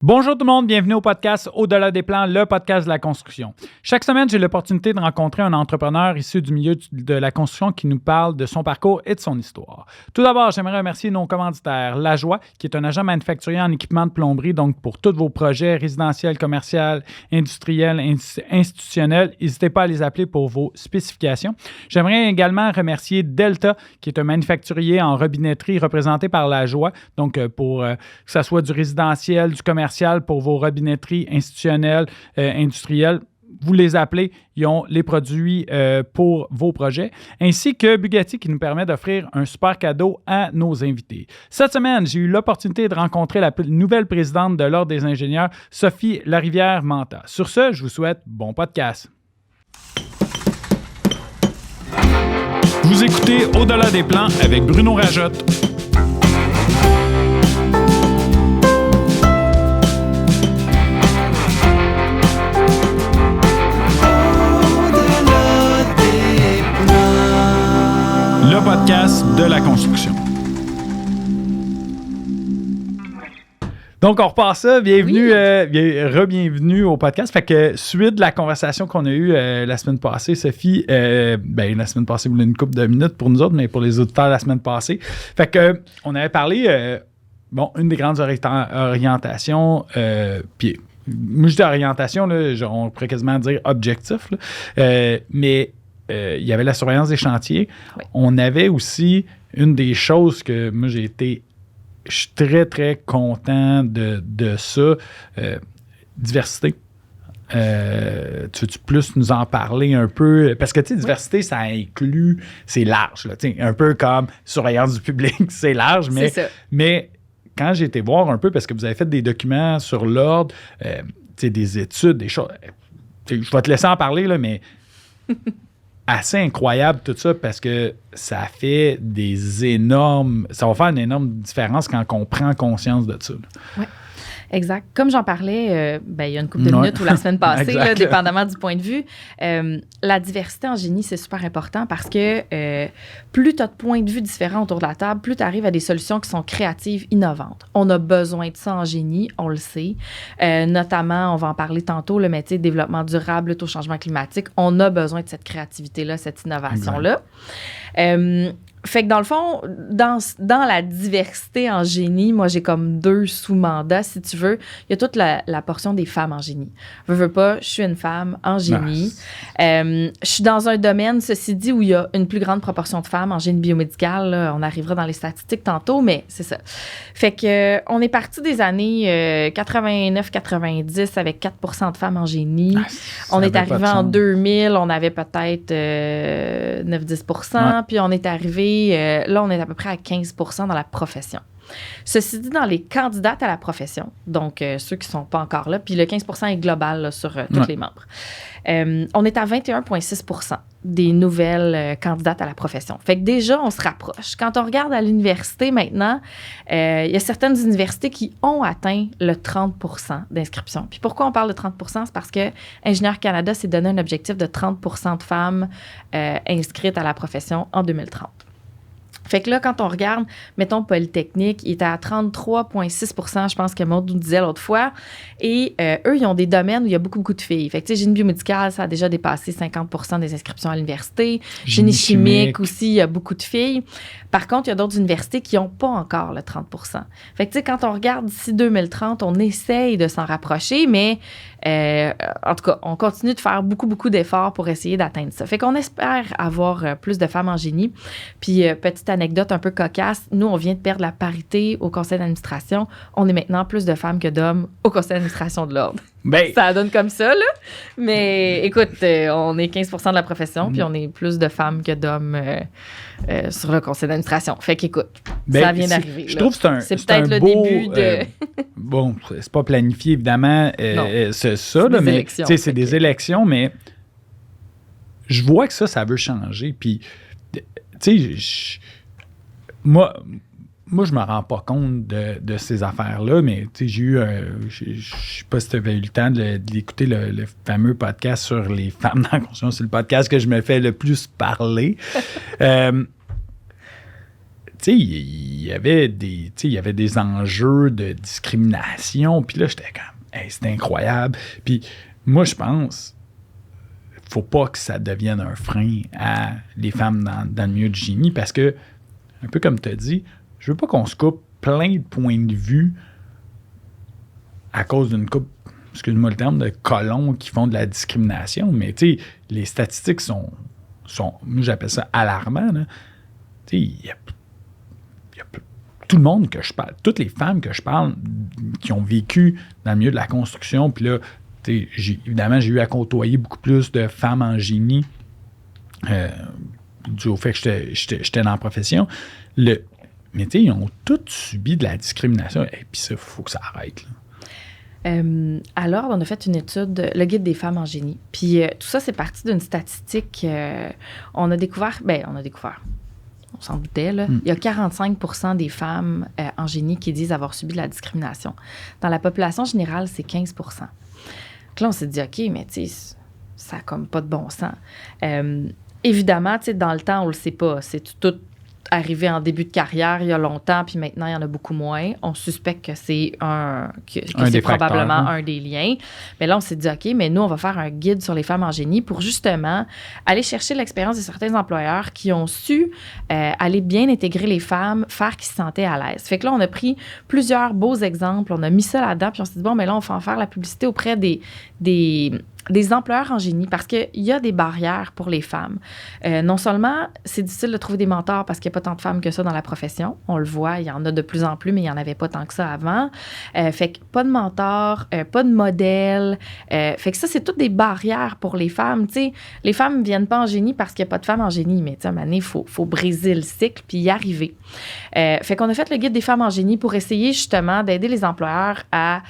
Bonjour tout le monde, bienvenue au podcast Au-delà des plans, le podcast de la construction. Chaque semaine, j'ai l'opportunité de rencontrer un entrepreneur issu du milieu de la construction qui nous parle de son parcours et de son histoire. Tout d'abord, j'aimerais remercier nos commanditaires, Lajoie, qui est un agent manufacturier en équipement de plomberie, donc pour tous vos projets résidentiels, commerciaux, industriels, institutionnels, n'hésitez pas à les appeler pour vos spécifications. J'aimerais également remercier Delta, qui est un manufacturier en robinetterie représenté par Lajoie, donc pour que ce soit du résidentiel, du commercial, pour vos robinetteries institutionnelles, industrielles. Vous les appelez, ils ont les produits pour vos projets, ainsi que Bugatti qui nous permet d'offrir un super cadeau à nos invités. Cette semaine, j'ai eu l'opportunité de rencontrer la nouvelle présidente de l'Ordre des ingénieurs, Sophie Larivière-Manta. Sur ce, je vous souhaite bon podcast. Vous écoutez Au-delà des plans avec Bruno Rajotte. Le podcast de la construction. Donc, on repart ça. Bienvenue, re-bienvenue au podcast. Fait que, suite de la conversation qu'on a eue la semaine passée, Sophie, la semaine passée, vous voulez une couple de minutes pour nous autres, mais pour les auditeurs, la semaine passée. Fait que, on avait parlé, une des grandes orientations, puis, moi, je dis orientation, là, on pourrait quasiment dire objectif, là, mais il y avait la surveillance des chantiers. Oui. On avait aussi une des choses que moi, je suis très, très content de ça, diversité. Tu veux-tu plus nous en parler un peu? Parce que, tu sais, diversité, ça inclut, c'est large, là, un peu comme surveillance du public, c'est large, mais quand j'ai été voir un peu, parce que vous avez fait des documents sur l'ordre, des études, des choses, je vais te laisser en parler, là, mais... assez incroyable tout ça parce que ça fait ça va faire une énorme différence quand on prend conscience de ça. Oui, exact. Comme j'en parlais il y a une couple de minutes ou la semaine passée, là, dépendamment du point de vue, la diversité en génie, c'est super important parce que plus tu as de points de vue différents autour de la table, plus tu arrives à des solutions qui sont créatives, innovantes. On a besoin de ça en génie, on le sait. Notamment, on va en parler tantôt, le métier de développement durable, au changement climatique. On a besoin de cette créativité-là, cette innovation-là. Fait que dans le fond, dans la diversité en génie, moi, j'ai comme 2 sous-mandats, si tu veux. Il y a toute la portion des femmes en génie. Veux pas, je suis une femme en génie. Je suis dans un domaine, ceci dit, où il y a une plus grande proportion de femmes en génie biomédical. Là, on arrivera dans les statistiques tantôt, mais c'est ça. Fait que on est parti des années 89-90 avec 4% de femmes en génie. On est arrivé en 2000, on avait peut-être 9-10%, puis on est arrivé là, on est à peu près à 15% dans la profession. Ceci dit, dans les candidates à la profession, donc ceux qui ne sont pas encore là, puis le 15% est global là, sur tous les membres. On est à 21,6% des nouvelles candidates à la profession. Fait que déjà, on se rapproche. Quand on regarde à l'université maintenant, il y a certaines universités qui ont atteint le 30% d'inscription. Puis pourquoi on parle de 30%? C'est parce que Ingénieurs Canada s'est donné un objectif de 30% de femmes inscrites à la profession en 2030. Fait que là, quand on regarde, mettons, Polytechnique, il était à 33,6%, je pense que Maud nous disait l'autre fois. Et eux, ils ont des domaines où il y a beaucoup, beaucoup de filles. Fait que, tu sais, génie biomédical, ça a déjà dépassé 50% des inscriptions à l'université. Génie chimique aussi, il y a beaucoup de filles. Par contre, il y a d'autres universités qui n'ont pas encore le 30%. Fait que, tu sais, quand on regarde d'ici 2030, on essaye de s'en rapprocher, mais en tout cas, on continue de faire beaucoup, beaucoup d'efforts pour essayer d'atteindre ça. Fait qu'on espère avoir plus de femmes en génie. Puis, petite anecdote un peu cocasse, nous, on vient de perdre la parité au conseil d'administration. On est maintenant plus de femmes que d'hommes au conseil d'administration de l'Ordre. Ben, ça donne comme ça, là. Mais écoute, on est 15% de la profession, puis on est plus de femmes que d'hommes sur le conseil d'administration. Fait qu'écoute, ça vient d'arriver. Je trouve que c'est peut-être le début de... bon, c'est pas planifié, évidemment, c'est ça, là, mais c'est des élections, mais je vois que ça veut changer. Puis, tu sais, moi, je me rends pas compte de ces affaires-là, mais j'ai eu je sais pas si tu avais eu le temps d'écouter le fameux podcast sur les femmes dans la construction. C'est le podcast que je me fais le plus parler. Tu tu sais, il y avait des enjeux de discrimination. Puis là, j'étais comme, hey, c'est incroyable. Puis moi, je pense, faut pas que ça devienne un frein à les femmes dans le milieu du génie parce que, un peu comme tu as dit, je veux pas qu'on se coupe plein de points de vue à cause d'une coupe, excuse-moi le terme, de colons qui font de la discrimination. Mais tu sais, les statistiques sont moi j'appelle ça alarmant. Tu sais, il y a tout le monde que je parle, toutes les femmes que je parle qui ont vécu dans le milieu de la construction, puis là, évidemment, j'ai eu à côtoyer beaucoup plus de femmes en dû au fait que j'étais dans la profession. Mais tu sais, ils ont toutes subi de la discrimination. Et puis ça, il faut que ça arrête. Alors, on a fait une étude, le guide des femmes en génie. Puis tout ça, c'est parti d'une statistique. On a découvert, on s'en doutait, là. Il y a 45% des femmes en génie qui disent avoir subi de la discrimination. Dans la population générale, c'est 15%. Donc là, on s'est dit, OK, mais tu sais, ça n'a comme pas de bon sens. Évidemment, tu sais, dans le temps, on le sait pas. C'est tout arrivé en début de carrière il y a longtemps, puis maintenant, il y en a beaucoup moins. On suspecte que c'est c'est probablement un des liens. Mais là, on s'est dit, OK, mais nous, on va faire un guide sur les femmes en génie pour justement aller chercher l'expérience de certains employeurs qui ont su aller bien intégrer les femmes, faire qu'ils se sentaient à l'aise. Fait que là, on a pris plusieurs beaux exemples, on a mis ça là-dedans, puis on s'est dit, bon, mais là, on va en faire la publicité auprès des employeurs en génie parce qu'il y a des barrières pour les femmes. Non seulement, c'est difficile de trouver des mentors parce qu'il n'y a pas tant de femmes que ça dans la profession. On le voit, il y en a de plus en plus, mais il n'y en avait pas tant que ça avant. Fait que pas de mentors, pas de modèle. Fait que ça, c'est toutes des barrières pour les femmes. T'sais, les femmes ne viennent pas en génie parce qu'il n'y a pas de femmes en génie, mais à un moment donné, il faut briser le cycle puis y arriver. Fait qu'on a fait le guide des femmes en génie pour essayer justement d'aider les employeurs à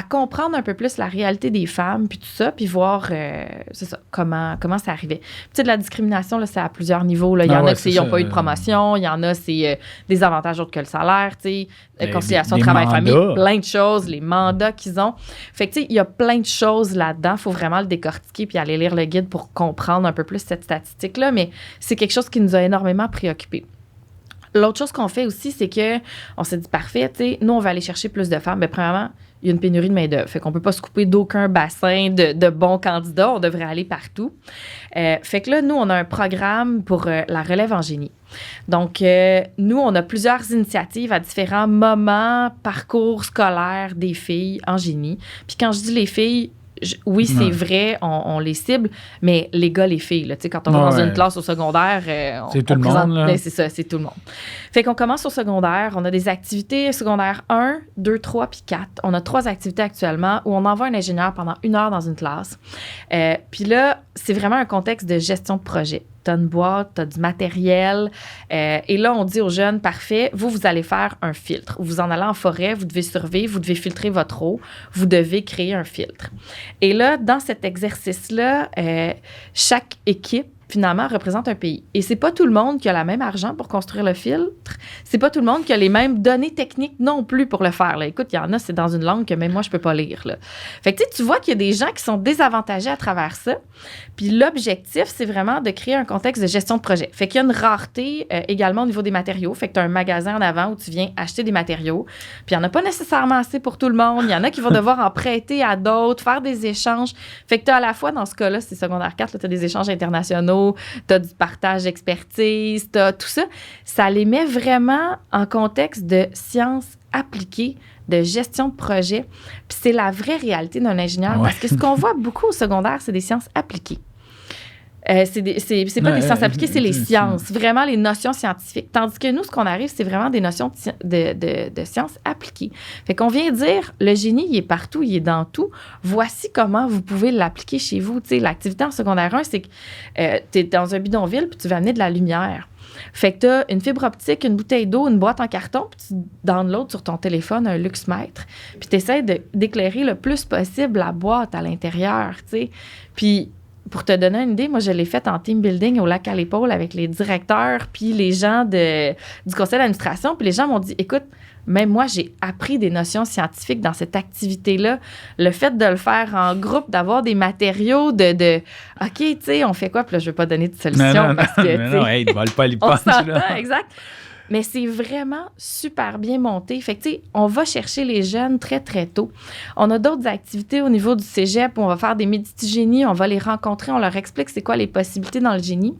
comprendre un peu plus la réalité des femmes, puis tout ça, puis voir, c'est ça, comment ça arrivait. Puis, tu sais, de la discrimination, là, c'est à plusieurs niveaux. Là. Il y en a qui n'ont pas eu de promotion, il y en a, c'est des avantages autres que le salaire, tu sais, conciliation travail-famille, plein de choses, les mandats qu'ils ont. Fait que, tu sais, il y a plein de choses là-dedans. Il faut vraiment le décortiquer puis aller lire le guide pour comprendre un peu plus cette statistique-là, mais c'est quelque chose qui nous a énormément préoccupés. L'autre chose qu'on fait aussi, c'est qu'on s'est dit, parfait, tu sais, nous, on va aller chercher plus de femmes. Bien, premièrement, il y a une pénurie de main-d'œuvre. Fait qu'on ne peut pas se couper d'aucun bassin de bons candidats. On devrait aller partout. Fait que là, nous, on a un programme pour la relève en génie. Donc, nous, on a plusieurs initiatives à différents moments, parcours scolaires des filles en génie. Puis quand je dis les filles, oui, c'est vrai, on les cible, mais les gars, les filles, là, quand on va dans une classe au secondaire, c'est tout le monde. Là. C'est ça, c'est tout le monde. Fait qu'on commence au secondaire, on a des activités secondaire 1, 2, 3 puis 4. On a 3 activités actuellement où on envoie un ingénieur pendant 1 heure dans une classe. Puis là, c'est vraiment un contexte de gestion de projet. Tu as une boîte, tu as du matériel. Et là, on dit aux jeunes, parfait, vous allez faire un filtre. Vous en allez en forêt, vous devez survivre, vous devez filtrer votre eau, vous devez créer un filtre. Et là, dans cet exercice-là, chaque équipe, finalement, représente un pays. Et c'est pas tout le monde qui a le même argent pour construire le filtre. C'est pas tout le monde qui a les mêmes données techniques non plus pour le faire. Là. Écoute, il y en a, c'est dans une langue que même moi, je peux pas lire. Là. Fait que tu vois qu'il y a des gens qui sont désavantagés à travers ça. Puis l'objectif, c'est vraiment de créer un contexte de gestion de projet. Fait qu'il y a une rareté également au niveau des matériaux. Fait que tu as un magasin en avant où tu viens acheter des matériaux. Puis il n'y en a pas nécessairement assez pour tout le monde. Il y en a qui vont devoir en prêter à d'autres, faire des échanges. Fait que tu as à la fois, dans ce cas-là, c'est secondaire 4, tu as des échanges internationaux, tu as du partage d'expertise, tu as tout ça. Ça les met vraiment en contexte de sciences appliquées, de gestion de projet. Puis c'est la vraie réalité d'un ingénieur. Parce que ce qu'on voit beaucoup au secondaire, c'est des sciences appliquées. C'est pas des sciences appliquées, c'est les sciences, vraiment les notions scientifiques. Tandis que nous, ce qu'on arrive, c'est vraiment des notions de sciences appliquées. Fait qu'on vient dire, le génie, il est partout, il est dans tout. Voici comment vous pouvez l'appliquer chez vous. Tu sais, l'activité en secondaire 1, c'est que tu es dans un bidonville puis tu vas amener de la lumière. Fait que tu as une fibre optique, une bouteille d'eau, une boîte en carton, puis tu downloads sur ton téléphone un luxmètre, puis tu essaies d'éclairer le plus possible la boîte à l'intérieur, tu sais. Puis pour te donner une idée, moi, je l'ai faite en team building au lac à l'épaule avec les directeurs puis les gens du conseil d'administration. Puis les gens m'ont dit, écoute, même moi, j'ai appris des notions scientifiques dans cette activité-là. Le fait de le faire en groupe, d'avoir des matériaux OK, tu sais, on fait quoi? Puis là, je ne veux pas donner de solution parce que, non, hey, ne vole pas les on punches, s'entend, exact. Mais c'est vraiment super bien monté. Fait que, tu sais, on va chercher les jeunes très, très tôt. On a d'autres activités au niveau du cégep où on va faire des méditigénies, on va les rencontrer, on leur explique c'est quoi les possibilités dans le génie.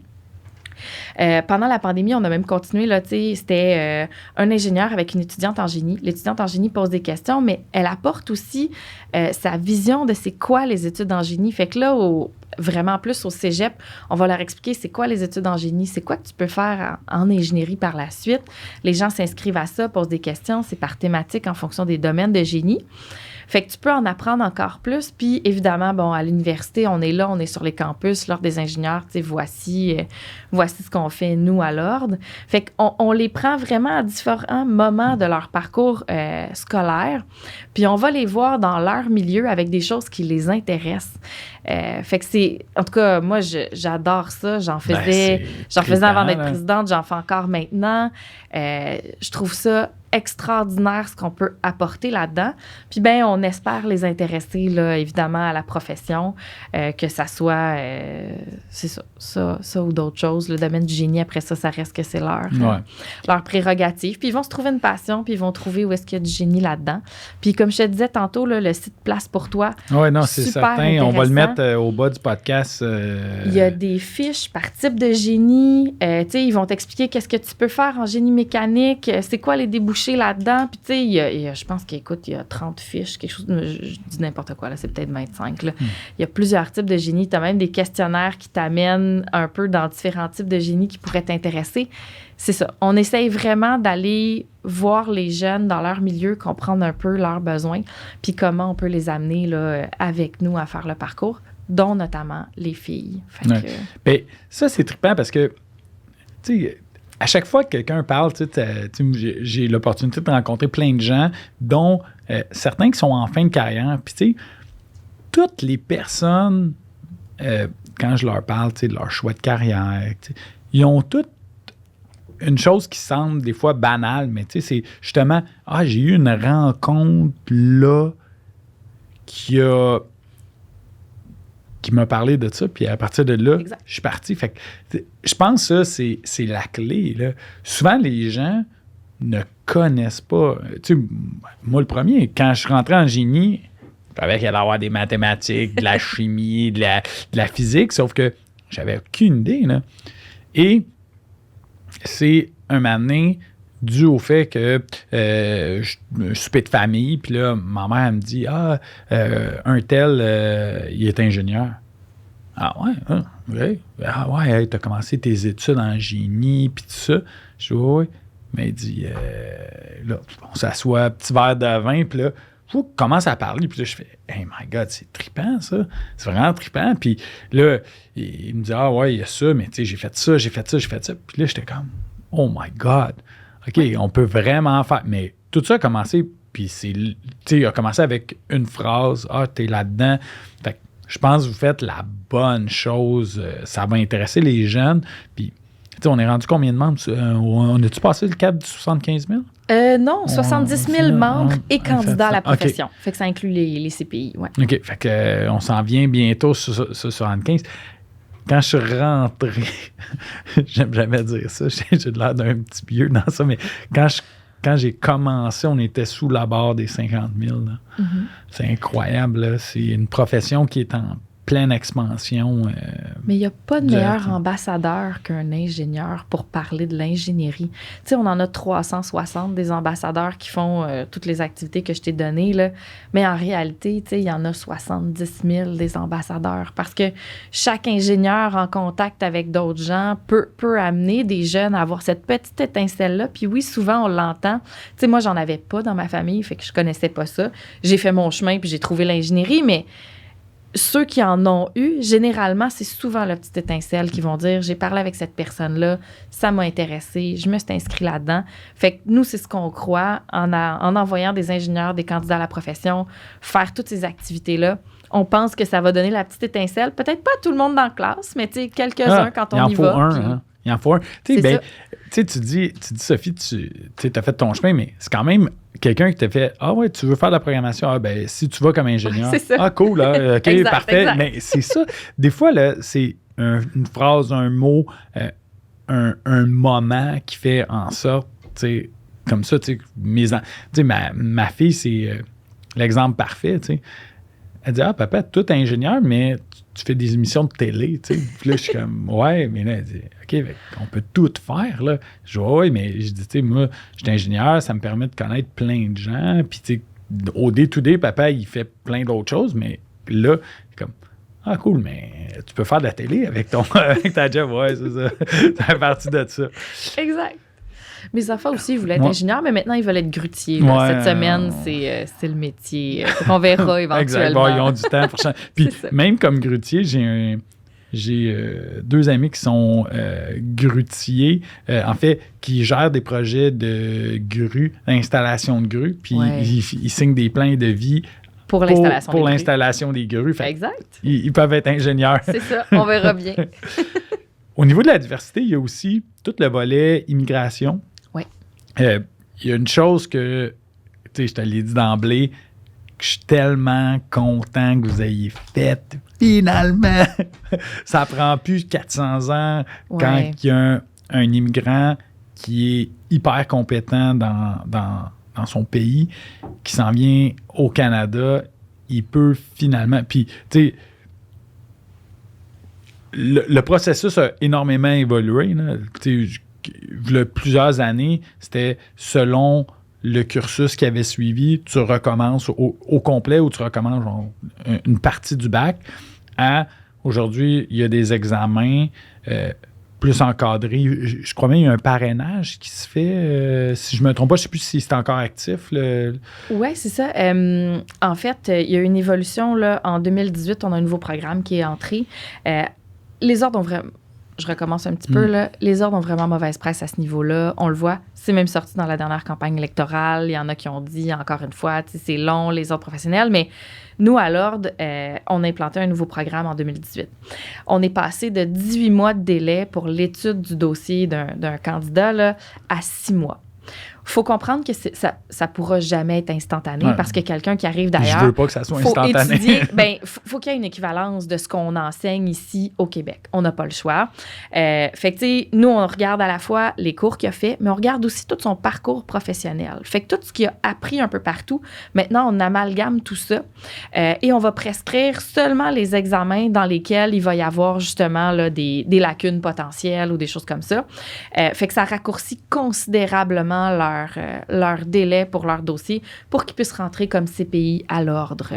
Pendant la pandémie, on a même continué, là, tu sais, c'était un ingénieur avec une étudiante en génie. L'étudiante en génie pose des questions, mais elle apporte aussi sa vision de c'est quoi les études en génie. Fait que là, vraiment plus au cégep, on va leur expliquer c'est quoi les études en génie, c'est quoi que tu peux faire en ingénierie par la suite. Les gens s'inscrivent à ça, posent des questions, c'est par thématique en fonction des domaines de génie. Fait que tu peux en apprendre encore plus. Puis, évidemment, bon, à l'université, on est là, on est sur les campus, l'Ordre des ingénieurs, tu sais, voici ce qu'on fait, nous, à l'Ordre. Fait qu'on les prend vraiment à différents moments de leur parcours scolaire. Puis, on va les voir dans leur milieu avec des choses qui les intéressent. Fait que c'est... En tout cas, moi, j'adore ça. J'en faisais avant d'être présidente, j'en fais encore maintenant. Je trouve ça extraordinaire ce qu'on peut apporter là-dedans. Puis, ben on espère les intéresser, là, évidemment, à la profession, que ça soit, c'est ça ou d'autres choses. Le domaine du génie, après ça, ça reste que c'est leur prérogative. Puis, ils vont se trouver une passion, puis ils vont trouver où est-ce qu'il y a du génie là-dedans. Puis, comme je te disais tantôt, là, le site Place pour toi. Oui, non, c'est certain. On va le mettre au bas du podcast. Il y a des fiches par type de génie. Tu sais, ils vont t'expliquer qu'est-ce que tu peux faire en génie mécanique, c'est quoi les débouchés là-dedans. Puis, tu sais, je pense qu'il y a 30 fiches, quelque chose, je dis n'importe quoi, là, c'est peut-être 25. Là. Il y a plusieurs types de génie. Tu as même des questionnaires qui t'amènent un peu dans différents types de génie qui pourraient t'intéresser. C'est ça. On essaye vraiment d'aller voir les jeunes dans leur milieu, comprendre un peu leurs besoins, puis comment on peut les amener là, avec nous à faire le parcours, dont notamment les filles. Bien, ça, c'est trippant parce que, tu sais, à chaque fois que quelqu'un parle, j'ai l'opportunité de rencontrer plein de gens, dont certains qui sont en fin de carrière. Puis, tu sais, toutes les personnes, quand je leur parle, de leur choix de carrière, ils ont toutes une chose qui semble des fois banale, mais tu sais, c'est justement, j'ai eu une rencontre là qui m'a parlé de ça, puis à partir de là, je suis parti. Fait que je pense que ça, c'est la clé, là. Souvent, les gens ne connaissent pas. Tu sais, moi, le premier, quand je suis rentré en génie, je savais qu'il allait y avoir des mathématiques, de la chimie, de la physique, sauf que j'avais aucune idée, là. Et c'est un moment donné, dû au fait que je souper de famille, puis là, ma mère elle me dit un tel, il est ingénieur. Ah ouais, oui. Ah ouais, t'as commencé tes études en génie, puis tout ça. Je dis oui. Mais il dit, là, on s'assoit, petit verre de vin, puis là, commence à parler, puis là, je fais, hey my God, c'est trippant, ça. C'est vraiment trippant. Puis là, il me dit, ouais, il y a ça, mais tu sais, j'ai fait ça. Puis là, j'étais comme, oh my God. OK, on peut vraiment faire. Mais tout ça a commencé, puis il a commencé avec une phrase, t'es là-dedans. Fait que je pense que vous faites la bonne chose. Ça va intéresser les jeunes. Puis, on est rendu combien de membres? On a-tu passé le cap du 75 000? Non, 70 000 membres et candidats à la profession. Okay. Fait que ça inclut les CPI, ouais. OK, fait que on s'en vient bientôt sur 75. Quand je suis rentré, j'aime jamais dire ça, j'ai l'air d'un petit vieux dans ça, mais quand j'ai commencé, on était sous la barre des 50 000. Là. Mm-hmm. C'est incroyable. Là. C'est une profession qui est en pleine expansion. Mais il n'y a pas de meilleur ambassadeur qu'un ingénieur pour parler de l'ingénierie. Tu sais, on en a 360 des ambassadeurs qui font toutes les activités que je t'ai données, là. Mais en réalité, tu sais, il y en a 70 000 des ambassadeurs parce que chaque ingénieur en contact avec d'autres gens peut amener des jeunes à avoir cette petite étincelle-là. Puis oui, souvent, on l'entend. Tu sais, moi, j'en avais pas dans ma famille, fait que je connaissais pas ça. J'ai fait mon chemin puis j'ai trouvé l'ingénierie, mais ceux qui en ont eu, généralement, c'est souvent la petite étincelle qui vont dire « J'ai parlé avec cette personne-là, ça m'a intéressé, je me suis inscrit là-dedans. » Fait que nous, c'est ce qu'on croit en envoyant des ingénieurs, des candidats à la profession, faire toutes ces activités-là. On pense que ça va donner la petite étincelle. Peut-être pas tout le monde dans la classe, mais tu sais, quelques-uns quand on y va. Il en faut un. Tu sais, tu dis, Sophie, tu as fait ton chemin, mais c'est quand même quelqu'un qui t'a fait « Ah ouais, tu veux faire de la programmation? Ah ben, si tu vas comme ingénieur. » C'est ça. Ah cool, là, OK, exact, parfait. Exact. Mais c'est ça. Des fois, là, c'est une phrase, un mot, un moment qui fait en sorte sais, comme ça, tu sais, ma fille, c'est l'exemple parfait, tu sais. Elle dit, papa, toi, t'es ingénieur, mais tu fais des émissions de télé, tu sais. Puis là, je suis comme, ouais, mais là, elle dit, OK, on peut tout faire, là. Je dis, ouais, mais je dis, tu sais, moi, je suis ingénieur, ça me permet de connaître plein de gens. Puis, tu sais, au day-to-day, papa, il fait plein d'autres choses, mais là, comme, cool, mais tu peux faire de la télé avec ta job. Ouais, c'est ça. Ça fait partie de ça. Exact. Mes enfants aussi voulaient être ingénieurs, mais maintenant, ils veulent être grutiers. Cette semaine, c'est le métier. On verra éventuellement. Exact. Bon, ils ont du temps pour changer. Puis même comme grutier, j'ai 2 amis qui sont grutiers, en fait, qui gèrent des projets de grues, d'installation de grues, puis ils signent des plans de vie pour l'installation des grues. Fait exact. Ils peuvent être ingénieurs. C'est ça, on verra bien. Au niveau de la diversité, il y a aussi tout le volet immigration. Oui. Il y a une chose que, tu sais, je te l'ai dit d'emblée, que je suis tellement content que vous ayez fait. Finalement, ça prend plus 400 ans quand il y a un immigrant qui est hyper compétent dans son pays, qui s'en vient au Canada, il peut finalement... Puis, tu sais, le processus a énormément évolué. Là. Il y a plusieurs années, c'était selon le cursus qu'il avait suivi, tu recommences au complet ou tu recommences genre, une partie du bac. Aujourd'hui, il y a des examens plus encadrés. Je crois même qu'il y a un parrainage qui se fait. Si je ne me trompe pas, je ne sais plus si c'est encore actif. Oui, c'est ça. En fait, il y a une évolution. Là, en 2018, on a un nouveau programme qui est entré. Les ordres ont vraiment... Je recommence un petit peu, là. Les ordres ont vraiment mauvaise presse à ce niveau-là. On le voit. C'est même sorti dans la dernière campagne électorale. Il y en a qui ont dit, encore une fois, c'est long, les ordres professionnels. Mais nous, à l'ordre, on a implanté un nouveau programme en 2018. On est passé de 18 mois de délai pour l'étude du dossier d'un candidat là, à 6 mois. Il faut comprendre que ça ne pourra jamais être instantané parce que quelqu'un qui arrive d'ailleurs... Je veux pas que ça soit instantané. Faut qu'il y ait une équivalence de ce qu'on enseigne ici au Québec. On n'a pas le choix. Fait que, tu sais, nous, on regarde à la fois les cours qu'il a fait, mais on regarde aussi tout son parcours professionnel. Fait que tout ce qu'il a appris un peu partout, maintenant, on amalgame tout ça et on va prescrire seulement les examens dans lesquels il va y avoir justement là, des lacunes potentielles ou des choses comme ça. Fait que ça raccourcit considérablement leur délai pour leur dossier pour qu'ils puissent rentrer comme CPI à l'ordre.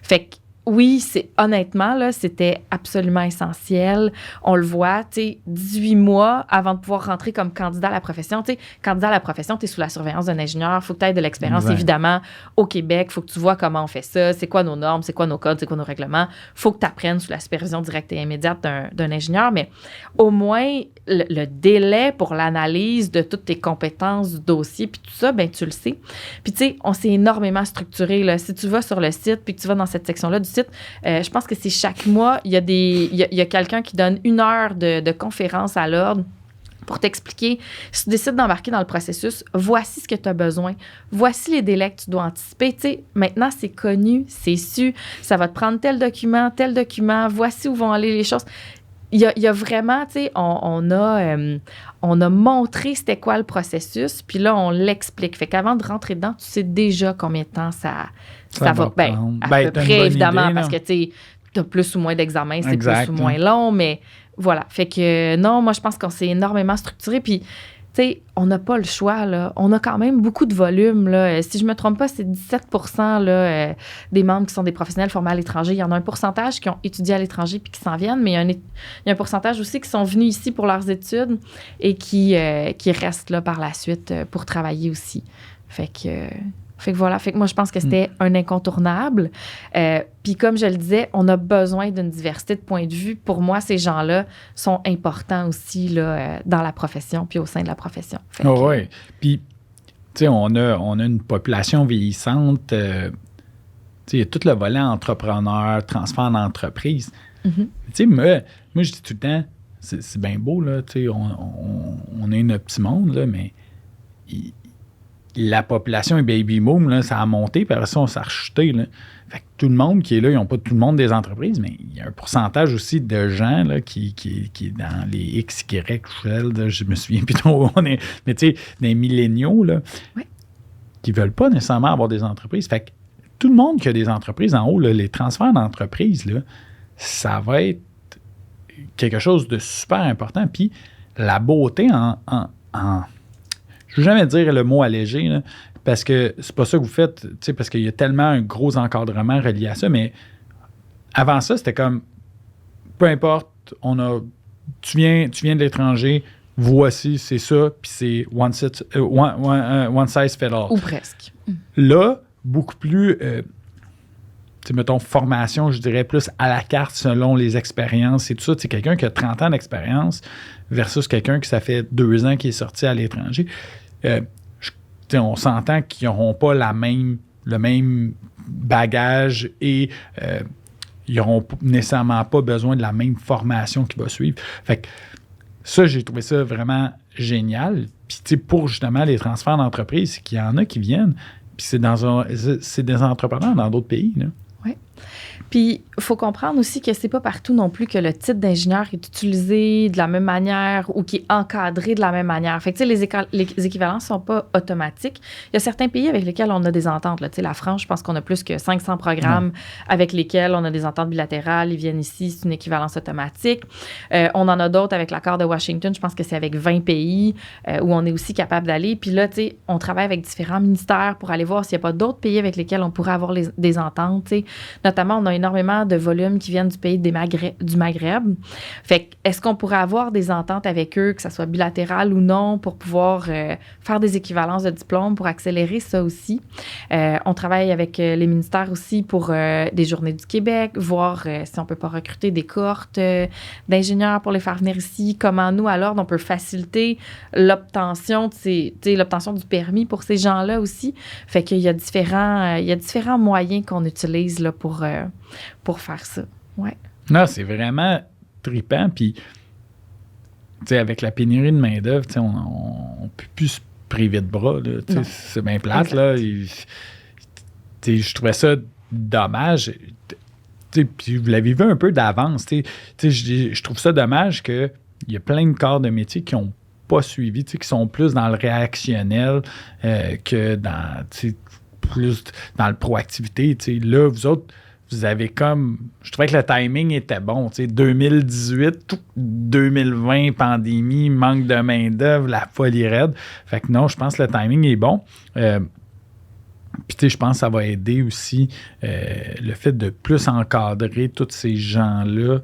Fait que oui, honnêtement, là, c'était absolument essentiel. On le voit, tu sais, 18 mois avant de pouvoir rentrer comme candidat à la profession. Tu sais, candidat à la profession, tu es sous la surveillance d'un ingénieur. Il faut que tu aies de l'expérience, évidemment, au Québec. Il faut que tu vois comment on fait ça. C'est quoi nos normes, c'est quoi nos codes, c'est quoi nos règlements. Il faut que tu apprennes sous la supervision directe et immédiate d'un ingénieur. Mais au moins, le délai pour l'analyse de toutes tes compétences du dossier, puis tout ça, ben tu le sais. Puis, tu sais, on s'est énormément structuré. Là. Si tu vas sur le site, puis que tu vas dans cette section-là du site, je pense que c'est chaque mois, il y a quelqu'un qui donne 1 heure de conférence à l'ordre pour t'expliquer. Si tu décides d'embarquer dans le processus, voici ce que tu as besoin. Voici les délais que tu dois anticiper. Tu sais, maintenant, c'est connu, c'est su. Ça va te prendre tel document. Voici où vont aller les choses. Il y a vraiment, tu sais, on a montré c'était quoi le processus, puis là, on l'explique. Fait qu'avant de rentrer dedans, tu sais déjà combien de temps ça va. Ben, à peu près, évidemment, parce que, tu sais, tu as plus ou moins d'examens, c'est plus ou moins long, mais voilà. Fait que, non, moi, je pense qu'on s'est énormément structuré, puis, tu sais, on n'a pas le choix, là. On a quand même beaucoup de volume, là. Si je ne me trompe pas, c'est 17% là, des membres qui sont des professionnels formés à l'étranger. Il y en a un pourcentage qui ont étudié à l'étranger puis qui s'en viennent, mais il y a un pourcentage aussi qui sont venus ici pour leurs études et qui restent là par la suite pour travailler aussi. Fait que voilà. Fait que moi, je pense que c'était un incontournable. Puis comme je le disais, on a besoin d'une diversité de points de vue. Pour moi, ces gens-là sont importants aussi là, dans la profession puis au sein de la profession. Oui. Puis, tu sais, on a une population vieillissante. Tu sais, il y a tout le volet entrepreneur, transfert d'entreprise. Tu sais, moi, je dis tout le temps, c'est bien beau, là. Tu sais, on est un petit monde, là, mais... la population est baby boom, là, ça a monté, puis après ça, on s'est rechuté. Là. Fait que tout le monde qui est là, ils n'ont pas tout le monde des entreprises, mais il y a un pourcentage aussi de gens là, qui est dans les X, Y, Z, je me souviens plus trop où on est, mais tu sais, des milléniaux là, qui ne veulent pas nécessairement avoir des entreprises. Fait que tout le monde qui a des entreprises en haut, là, les transferts d'entreprises, là, ça va être quelque chose de super important. Puis la beauté je ne veux jamais dire le mot allégé, là, parce que c'est pas ça que vous faites, parce qu'il y a tellement un gros encadrement relié à ça, mais avant ça, c'était comme, peu importe, tu viens de l'étranger, voici, c'est ça, puis c'est one size fit all. Ou presque. Là, beaucoup plus, mettons, formation, je dirais plus à la carte selon les expériences et tout ça. C'est quelqu'un qui a 30 ans d'expérience versus quelqu'un qui ça fait 2 ans qui est sorti à l'étranger. On s'entend qu'ils n'auront pas le même bagage et ils n'auront nécessairement pas besoin de la même formation qui va suivre. Fait que ça, j'ai trouvé ça vraiment génial. Puis, pour justement les transferts d'entreprise, c'est qu'il y en a qui viennent, puis c'est des entrepreneurs dans d'autres pays, là. Oui. Puis, il faut comprendre aussi que c'est pas partout non plus que le titre d'ingénieur est utilisé de la même manière ou qui est encadré de la même manière. Fait que, tu sais, les équivalences sont pas automatiques. Il y a certains pays avec lesquels on a des ententes. Là. Tu sais, la France, je pense qu'on a plus que 500 programmes avec lesquels on a des ententes bilatérales. Ils viennent ici, c'est une équivalence automatique. On en a d'autres avec l'accord de Washington. Je pense que c'est avec 20 pays où on est aussi capable d'aller. Puis là, tu sais, on travaille avec différents ministères pour aller voir s'il n'y a pas d'autres pays avec lesquels on pourrait avoir des ententes. Tu sais. Notamment, on a énormément de volumes qui viennent du pays du Maghreb. Fait que, est-ce qu'on pourrait avoir des ententes avec eux, que ça soit bilatéral ou non, pour pouvoir faire des équivalences de diplômes, pour accélérer ça aussi? On travaille avec les ministères aussi pour des journées du Québec, voir si on peut pas recruter des cohortes d'ingénieurs pour les faire venir ici. Comment nous, à l'ordre, on peut faciliter l'obtention du permis pour ces gens-là aussi. Fait qu'il y a différents moyens qu'on utilise là, pour faire ça. Ouais. Non, c'est vraiment trippant. Puis, tu sais, avec la pénurie de main-d'œuvre, on ne peut plus se priver de bras. Là, c'est bien plate. Là. Je trouvais ça dommage. Puis, vous l'avez vu un peu d'avance. Je trouve ça dommage qu'il y a plein de corps de métier qui n'ont pas suivi, qui sont plus dans le réactionnel que dans plus dans le proactivité. Là, vous autres, vous avez je trouvais que le timing était bon. 2018, 2020, pandémie, manque de main-d'œuvre, la folie raide. Fait que non, je pense que le timing est bon. Puis, je pense que ça va aider aussi le fait de plus encadrer tous ces gens-là.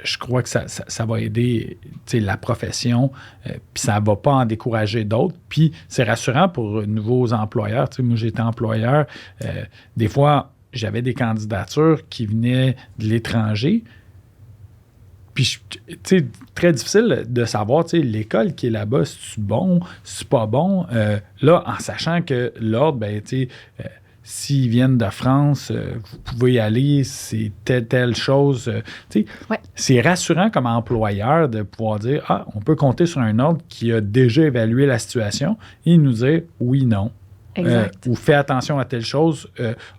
Je crois que ça va aider la profession, puis ça ne va pas en décourager d'autres. Puis c'est rassurant pour nouveaux employeurs. Moi, j'étais employeur. Des fois, j'avais des candidatures qui venaient de l'étranger. Puis, très difficile de savoir, l'école qui est là-bas, c'est-tu bon, c'est pas bon. Là, en sachant que l'ordre, s'ils viennent de France, vous pouvez y aller, c'est telle chose. C'est rassurant comme employeur de pouvoir dire on peut compter sur un ordre qui a déjà évalué la situation et nous dire oui, non. Ou fais attention à telle chose,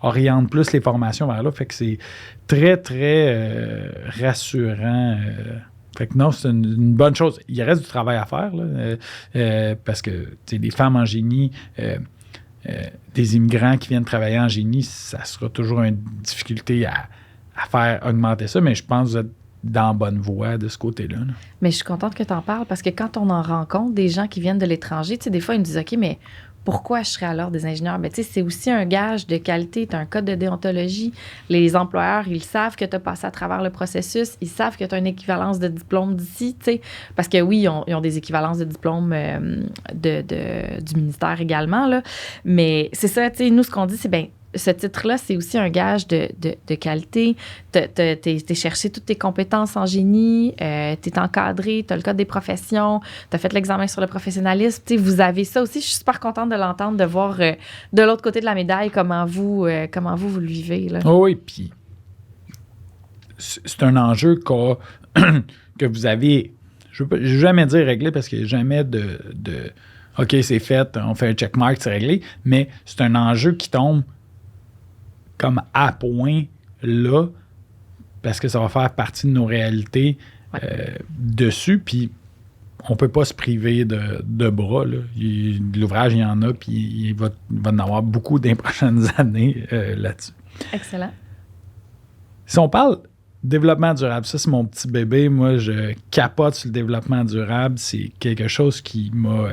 oriente plus les formations vers là. Fait que c'est très, très rassurant. Fait que non, c'est une bonne chose. Il reste du travail à faire, là, parce que des femmes en génie, des immigrants qui viennent travailler en génie, ça sera toujours une difficulté à faire augmenter ça, mais je pense que vous êtes dans la bonne voie de ce côté-là. Là. Mais je suis contente que tu en parles parce que quand on en rencontre des gens qui viennent de l'étranger, des fois, ils me disent « OK, mais pourquoi je serais à l'ordre des ingénieurs? » Mais c'est aussi un gage de qualité, tu as un code de déontologie. Les employeurs, ils savent que tu as passé à travers le processus, ils savent que tu as une équivalence de diplôme d'ici, parce que oui, ils ont des équivalences de diplôme du ministère également, là. Mais c'est ça, nous, ce qu'on dit, c'est bien, ce titre-là, c'est aussi un gage de qualité. T'es cherché toutes tes compétences en génie, t'es encadré, t'as le code des professions, t'as fait l'examen sur le professionnalisme. Vous avez ça aussi. Je suis super contente de l'entendre, de voir de l'autre côté de la médaille comment vous le vivez. Là. Oh oui, puis c'est un enjeu que vous avez, je ne veux jamais dire réglé parce qu'il n'y a jamais de OK, c'est fait, on fait un checkmark, c'est réglé. Mais c'est un enjeu qui tombe comme à point là, parce que ça va faire partie de nos réalités dessus. Puis on peut pas se priver de bras. Là. L'ouvrage, il y en a, puis il va en avoir beaucoup dans les prochaines années là-dessus. Excellent. Si on parle développement durable, ça, c'est mon petit bébé. Moi, je capote sur le développement durable. C'est quelque chose qui m'a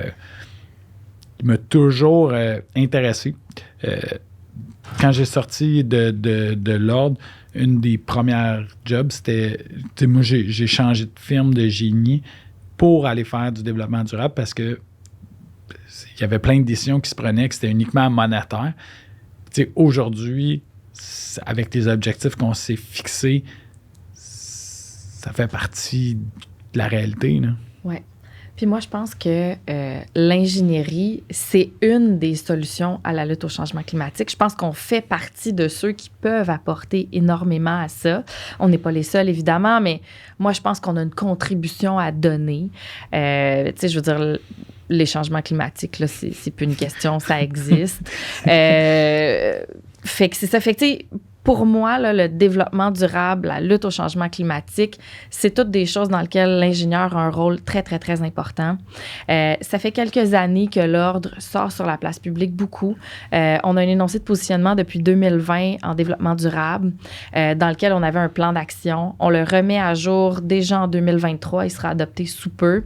toujours intéressé. Quand j'ai sorti de l'ordre, une des premières jobs, c'était... Moi, j'ai changé de firme de génie pour aller faire du développement durable parce que il y avait plein de décisions qui se prenaient, que c'était uniquement monétaire. Aujourd'hui, avec les objectifs qu'on s'est fixés, ça fait partie de la réalité. Oui. Puis moi, je pense que l'ingénierie, c'est une des solutions à la lutte au changement climatique. Je pense qu'on fait partie de ceux qui peuvent apporter énormément à ça. On n'est pas les seuls, évidemment, mais moi, je pense qu'on a une contribution à donner. Tu sais, je veux dire, les changements climatiques, là, c'est plus une question, ça existe. Fait que c'est ça. Fait que, tu sais, pour moi, là, le développement durable, la lutte au changement climatique, c'est toutes des choses dans lesquelles l'ingénieur a un rôle très, très, très important. Ça fait quelques années que l'Ordre sort sur la place publique beaucoup. On a un énoncé de positionnement depuis 2020 en développement durable dans lequel on avait un plan d'action. On le remet à jour déjà en 2023. Il sera adopté sous peu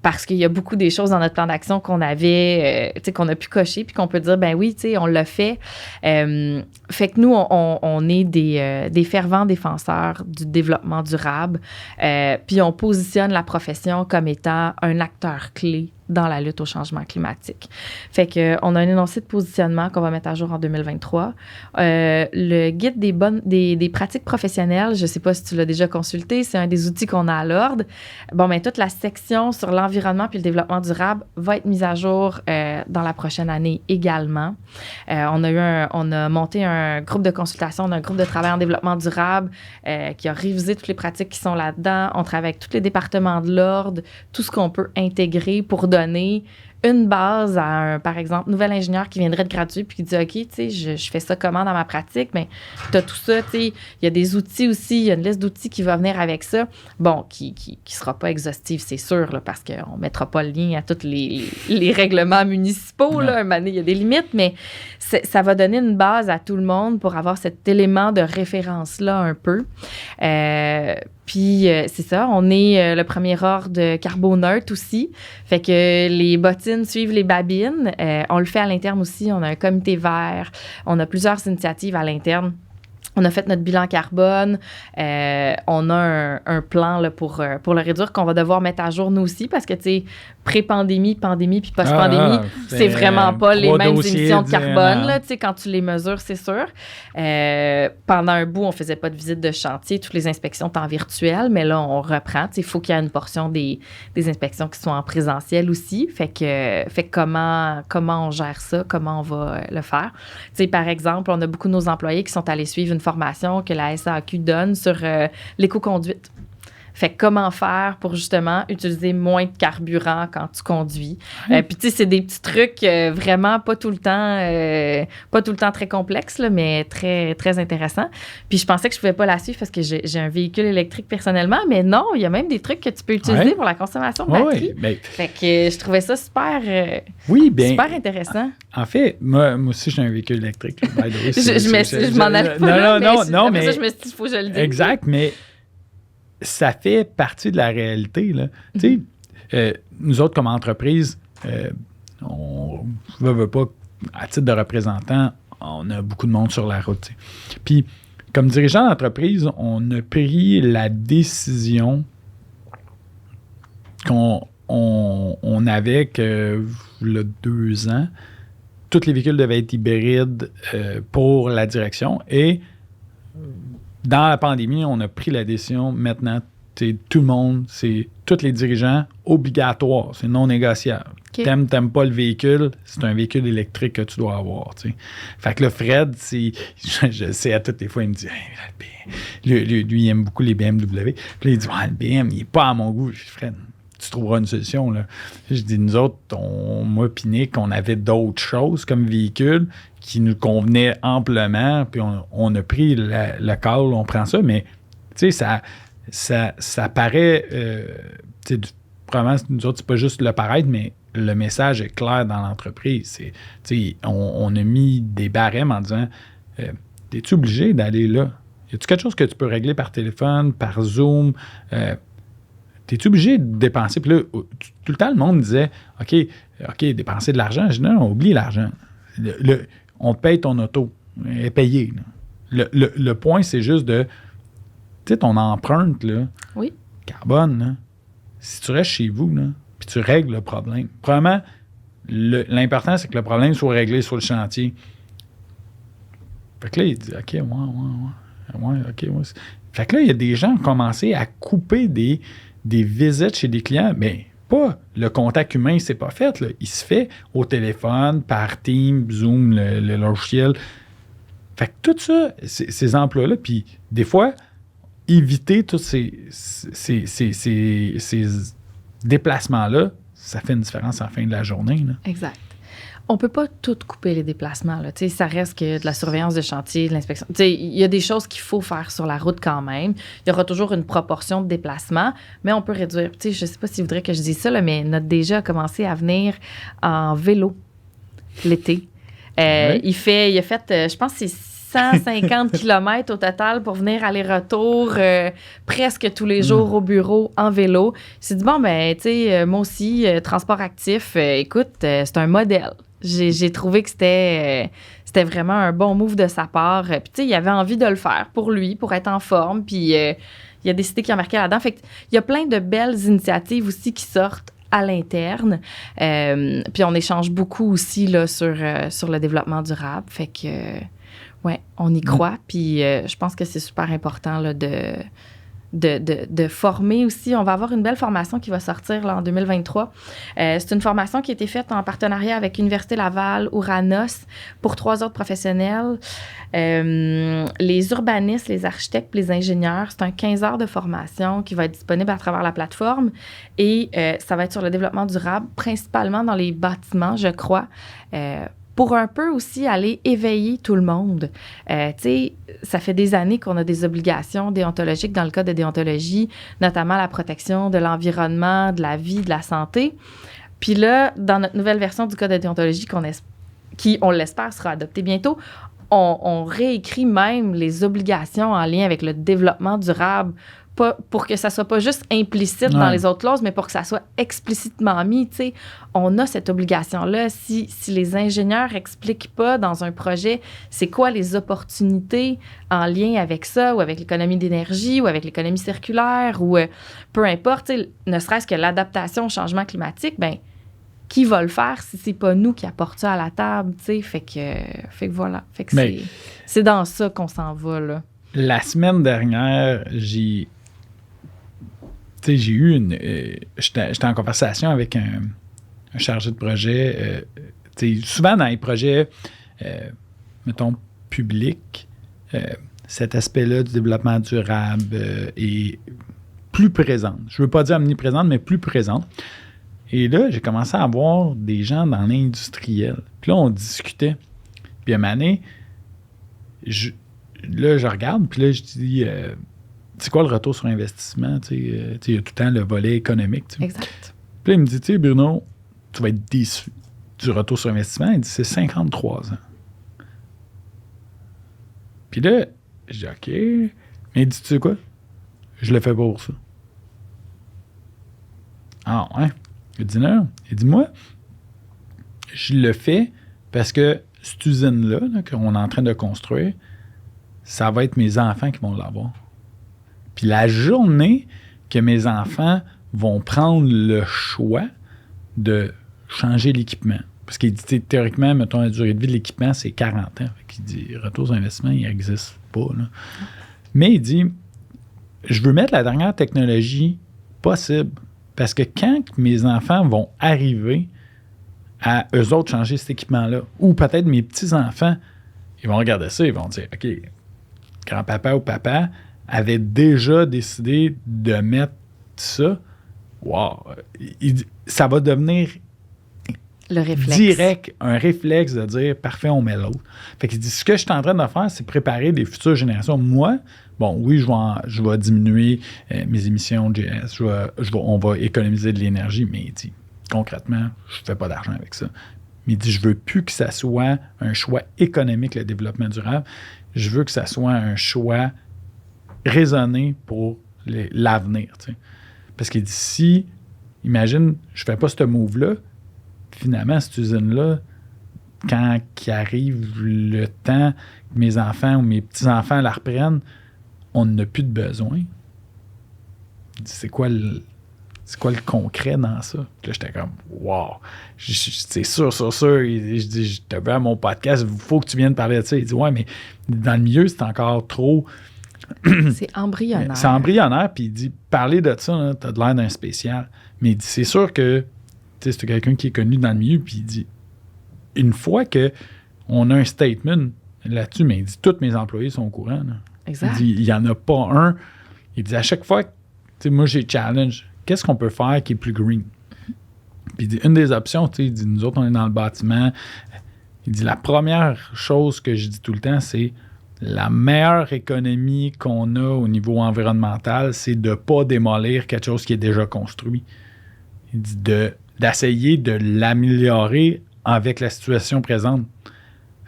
parce qu'il y a beaucoup des choses dans notre plan d'action qu'on avait, tu sais, qu'on a pu cocher puis qu'on peut dire, ben oui, tu sais, on l'a fait. Fait que nous, on est des fervents défenseurs du développement durable, puis on positionne la profession comme étant un acteur clé dans la lutte au changement climatique. Fait qu'on a un énoncé de positionnement qu'on va mettre à jour en 2023. Le guide des pratiques professionnelles, je ne sais pas si tu l'as déjà consulté, c'est un des outils qu'on a à l'Ordre. Bon, mais toute la section sur l'environnement puis le développement durable va être mise à jour dans la prochaine année également. On a monté un groupe de consultation, on a un groupe de travail en développement durable qui a révisé toutes les pratiques qui sont là-dedans. On travaille avec tous les départements de l'Ordre, tout ce qu'on peut intégrer pour donner une base à par exemple, nouvel ingénieur qui viendrait de graduer puis qui dit, OK, tu sais, je fais ça comment dans ma pratique? Mais tu as tout ça, tu sais, il y a des outils aussi, il y a une liste d'outils qui va venir avec ça. Bon, qui sera pas exhaustive, c'est sûr, là, parce qu'on mettra pas le lien à tous les règlements municipaux, là. Un moment donné, il y a des limites, mais ça va donner une base à tout le monde pour avoir cet élément de référence-là un peu. Puis, c'est ça, on est le premier ordre carboneutre aussi. Fait que les bottines suivent les babines. On le fait à l'interne aussi. On a un comité vert. On a plusieurs initiatives à l'interne. On a fait notre bilan carbone. On a un plan là, pour le réduire qu'on va devoir mettre à jour nous aussi parce que, tu sais, pré-pandémie, pandémie puis post-pandémie, c'est vraiment pas les mêmes émissions de carbone. Là, tu sais, quand tu les mesures, c'est sûr. Pendant un bout, on faisait pas de visite de chantier. Toutes les inspections étaient en virtuel, mais là, on reprend. Il faut qu'il y ait une portion des inspections qui soient en présentiel aussi. Fait que comment on gère ça? Comment on va le faire? Tu sais, par exemple, on a beaucoup de nos employés qui sont allés suivre une formation que la SAQ donne sur l'éco-conduite. Fait que comment faire pour justement utiliser moins de carburant quand tu conduis. Puis tu sais, c'est des petits trucs vraiment pas tout le temps très complexes, là, mais très, très intéressants. Puis je pensais que je pouvais pas la suivre parce que j'ai un véhicule électrique personnellement, mais non, il y a même des trucs que tu peux utiliser pour la consommation de batterie. Fait que je trouvais ça super, super intéressant. En fait, moi aussi, j'ai un véhicule électrique. By the way, je m'en allais pas non, mais ça, je me suis dit, il faut que je le dise. Exact, mais ça fait partie de la réalité. Là. Tu sais, nous autres, comme entreprise, on ne veut pas, à titre de représentant, on a beaucoup de monde sur la route. T'sais. Puis, comme dirigeant d'entreprise, on a pris la décision qu'on avait que, il y a 2 ans, tous les véhicules devaient être hybrides pour la direction. Et dans la pandémie, on a pris la décision maintenant, tout le monde, c'est tous les dirigeants, obligatoire, c'est non négociable. Okay. T'aimes pas le véhicule, c'est un véhicule électrique que tu dois avoir. T'sais. Fait que là, Fred, je sais, à toutes les fois, il me dit lui, il aime beaucoup les BMW. Puis là, il dit le BM, il est pas à mon goût. Je dis, Fred, tu tu trouveras une solution. Là. Je dis, nous autres, moi puis Nick, on avait d'autres choses comme véhicule qui nous convenaient amplement, puis on a pris le call, on prend ça, mais tu sais, ça paraît, vraiment, nous autres, c'est pas juste le paraître, mais le message est clair dans l'entreprise. On a mis des barèmes en disant, es-tu obligé d'aller là? Y a-tu quelque chose que tu peux régler par téléphone, par Zoom? T'es-tu obligé de dépenser? Puis là, tout le temps, le monde disait, OK, dépenser de l'argent. Je dis, non, oublie l'argent. On te paye ton auto. Elle est payée. Le point, c'est juste de, tu sais, ton empreinte, là, oui. Carbone, là, si tu restes chez vous, là, puis tu règles le problème. Premièrement, l'important, c'est que le problème soit réglé sur le chantier. Fait que là, il dit, OK, OK. Fait que là, il y a des gens qui ont commencé à couper des visites chez des clients, mais pas le contact humain, c'est pas fait. Là. Il se fait au téléphone, par Teams, Zoom, le logiciel. Fait que tout ça, ces emplois-là, puis des fois, éviter tous ces déplacements-là, ça fait une différence à la fin de la journée. Là. Exact. On peut pas tout couper les déplacements. Là. Ça reste que de la surveillance de chantier, de l'inspection. Il y a des choses qu'il faut faire sur la route quand même. Il y aura toujours une proportion de déplacements, mais on peut réduire. Je ne sais pas si vous voudrez que je dise ça, là, mais notre DG a commencé à venir en vélo l'été. Oui. Il a fait, je pense que c'est 150 km au total pour venir aller-retour presque tous les jours au bureau en vélo. Il s'est dit, bon, ben, tu sais, moi aussi, transport actif, écoute, c'est un modèle. J'ai trouvé que c'était vraiment un bon move de sa part. Puis, tu sais, il avait envie de le faire pour lui, pour être en forme. Puis, il a décidé qu'il embarquait là-dedans. Fait qu'il y a plein de belles initiatives aussi qui sortent à l'interne. Puis, on échange beaucoup aussi là, sur le développement durable. Fait que, ouais, on y croit. Puis, je pense que c'est super important là, de former aussi. On va avoir une belle formation qui va sortir là, en 2023. C'est une formation qui a été faite en partenariat avec Université Laval, Ouranos, pour 3 autres professionnels. Les urbanistes, les architectes, les ingénieurs. C'est un 15 heures de formation qui va être disponible à travers la plateforme. Et ça va être sur le développement durable, principalement dans les bâtiments, je crois. Pour un peu aussi aller éveiller tout le monde. Tu sais, ça fait des années qu'on a des obligations déontologiques dans le code de déontologie, notamment la protection de l'environnement, de la vie, de la santé. Puis là, dans notre nouvelle version du code de déontologie qui, on l'espère, sera adoptée bientôt, on réécrit même les obligations en lien avec le développement durable pour que ça soit pas juste implicite dans les autres clauses, mais pour que ça soit explicitement mis. Tu sais, on a cette obligation-là. Si les ingénieurs expliquent pas dans un projet c'est quoi les opportunités en lien avec ça, ou avec l'économie d'énergie, ou avec l'économie circulaire, ou peu importe, tu sais, ne serait-ce que l'adaptation au changement climatique, ben qui va le faire si c'est pas nous qui apportons ça à la table, tu sais? Fait que voilà. Fait que c'est dans ça qu'on s'en va, là. La semaine dernière, j'ai eu j'étais en conversation avec un chargé de projet. Souvent dans les projets, mettons, publics, cet aspect-là du développement durable est plus présent. Je ne veux pas dire omniprésente, mais plus présente. Et là, j'ai commencé à voir des gens dans l'industriel. Puis là, on discutait. Puis à un moment donné, je regarde, puis là, je dis... c'est quoi le retour sur investissement? Il y a tout le temps le volet économique. T'sais. Exact. Puis là, il me dit, Bruno, tu vas être déçu du retour sur investissement. Il dit, c'est 53 ans. Puis là, je dis, OK. Mais il dit, tu sais quoi? Je le fais pas pour ça. Ah, ouais. Il dit, non. Il dit, moi, je le fais parce que cette usine-là, là, qu'on est en train de construire, ça va être mes enfants qui vont l'avoir. Puis la journée que mes enfants vont prendre le choix de changer l'équipement, parce qu'il dit théoriquement, mettons, la durée de vie de l'équipement, c'est 40 ans. Fait qu'il dit, retour sur investissement, il n'existe pas. Là. Mais il dit, je veux mettre la dernière technologie possible. Parce que quand mes enfants vont arriver à eux autres changer cet équipement-là, ou peut-être mes petits-enfants, ils vont regarder ça, ils vont dire, OK, grand-papa ou papa avait déjà décidé de mettre ça, wow, ça va devenir le réflexe. Direct, un réflexe de dire parfait, on met l'autre. Fait qu'il dit ce que je suis en train de faire, c'est préparer les futures générations. Moi, bon, oui, je vais diminuer mes émissions de GS, on va économiser de l'énergie, mais il dit concrètement, je ne fais pas d'argent avec ça. Mais il dit je veux plus que ça soit un choix économique, le développement durable. Je veux que ça soit un choix raisonné pour l'avenir. Tu sais. Parce qu'il dit si, imagine, je ne fais pas ce move-là, finalement, cette usine-là, quand il arrive le temps que mes enfants ou mes petits-enfants la reprennent, on n'a plus de besoin. C'est quoi le concret dans ça? Puis là, j'étais comme, wow! C'est sûr. Je dis, je te veux à mon podcast, il faut que tu viennes parler de ça. Il dit, ouais, mais dans le milieu, c'est encore trop... C'est embryonnaire. C'est embryonnaire, puis il dit, parler de ça, t'as de l'air d'un spécial. Mais il dit, c'est sûr que c'est quelqu'un qui est connu dans le milieu, puis il dit, une fois qu'on a un statement là-dessus, mais il dit, tous mes employés sont au courant. Là. Exact. Il dit, il n'y en a pas un. Il dit, à chaque fois, moi, j'ai challenge, qu'est-ce qu'on peut faire qui est plus green? Puis il dit, une des options, il dit, nous autres, on est dans le bâtiment. Il dit, la première chose que je dis tout le temps, c'est la meilleure économie qu'on a au niveau environnemental, c'est de ne pas démolir quelque chose qui est déjà construit. Il dit d'essayer de l'améliorer avec la situation présente.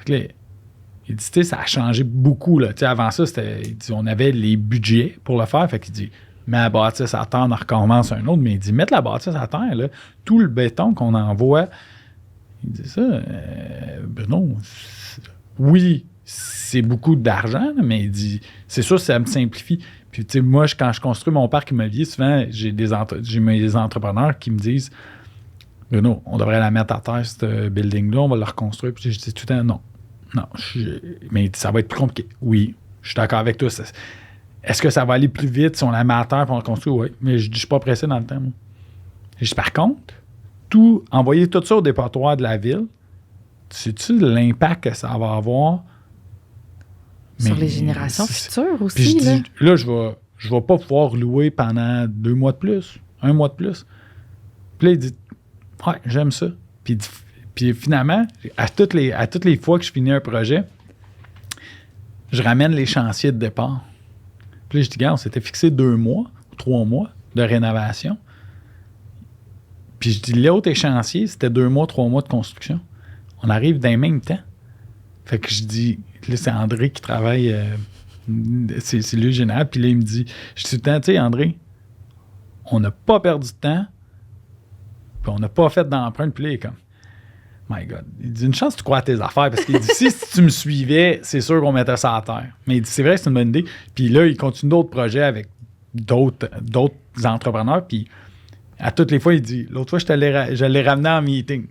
Là, il dit, ça a changé beaucoup. Là. Avant ça, il dit, on avait les budgets pour le faire. Fait qu'il dit, mets la bâtisse à terre, on en recommence un autre. Mais il dit, mettre la bâtisse à terre, là, tout le béton qu'on envoie, il dit ça, non, oui, c'est beaucoup d'argent, mais il dit, c'est sûr, ça me simplifie. Puis, tu sais, moi, quand je construis mon parc immobilier, souvent, j'ai des entrepreneurs qui me disent, Bruno, on devrait la mettre à terre, ce building-là, on va le reconstruire. Puis, je dis tout le temps, non. Mais ça va être plus compliqué. Oui, je suis d'accord avec toi. Est-ce que ça va aller plus vite si on la met à terre et on le construit? Oui, mais je ne suis pas pressé dans le temps. Moi. Par contre, envoyer tout ça au dépotoir de la ville, sais-tu l'impact que ça va avoir? Sur les générations futures aussi. Puis je dis, là, je vais pas pouvoir louer pendant 2 mois de plus, 1 mois de plus. Puis là, il dit, ouais, j'aime ça. Puis finalement, à toutes les fois que je finis un projet, je ramène les chantiers de départ. Puis là, je dis, regarde, on s'était fixé 2 mois, 3 mois de rénovation. Puis je dis, l'autre échéancier, c'était 2 mois, 3 mois de construction. On arrive dans le même temps. Fait que je dis, là, c'est André qui travaille, c'est lui le général, puis là, il me dit, je dis tout le temps, tu sais, André, on n'a pas perdu de temps, puis on n'a pas fait d'empreinte, puis là, il est comme, my God. Il dit, une chance que tu crois à tes affaires, parce qu'il dit, si tu me suivais, c'est sûr qu'on mettait ça à terre. Mais il dit, c'est vrai que c'est une bonne idée. Puis là, il continue d'autres projets avec d'autres entrepreneurs, puis à toutes les fois, il dit, l'autre fois, je l'ai ramené en meeting.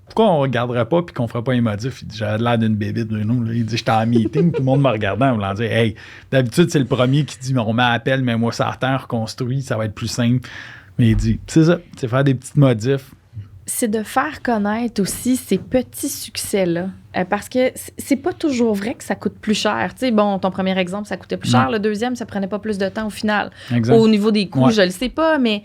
Pourquoi on ne regarderait pas et qu'on ne fera pas un modif? Il dit, j'avais l'air d'une bébite, Bruno. Là. Il dit, j'étais en meeting, tout le monde me regardait en voulant dire, hey, d'habitude, c'est le premier qui dit, on met à appel, mais moi, ça à terre, reconstruit, ça va être plus simple. Mais il dit, c'est ça, c'est faire des petites modifs. C'est de faire connaître aussi ces petits succès-là. Parce que c'est pas toujours vrai que ça coûte plus cher. Tu sais, bon, ton premier exemple, ça coûtait plus cher. Le deuxième, ça prenait pas plus de temps au final. Exact. Au niveau des coûts, je le sais pas, mais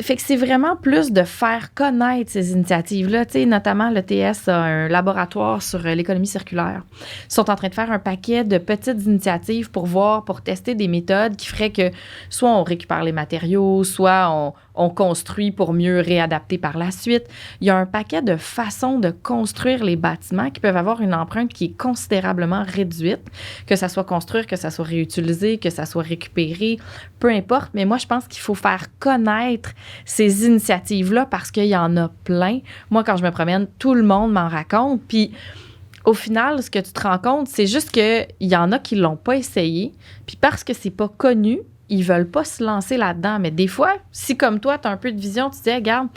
fait que c'est vraiment plus de faire connaître ces initiatives-là. Tu sais, notamment, l'ETS a un laboratoire sur l'économie circulaire. Ils sont en train de faire un paquet de petites initiatives pour tester des méthodes qui feraient que soit on récupère les matériaux, soit on construit pour mieux réadapter par la suite. Il y a un paquet de façons de construire les bâtiments qui peuvent avoir une empreinte qui est considérablement réduite, que ça soit construire, que ça soit réutilisé, que ça soit récupéré, peu importe. Mais moi, je pense qu'il faut faire connaître ces initiatives-là parce qu'il y en a plein. Moi, quand je me promène, tout le monde m'en raconte. Puis, au final, ce que tu te rends compte, c'est juste qu'il y en a qui ne l'ont pas essayé. Puis, parce que c'est pas connu, ils veulent pas se lancer là-dedans. Mais des fois, si comme toi, tu as un peu de vision, tu te dis, hey, regarde,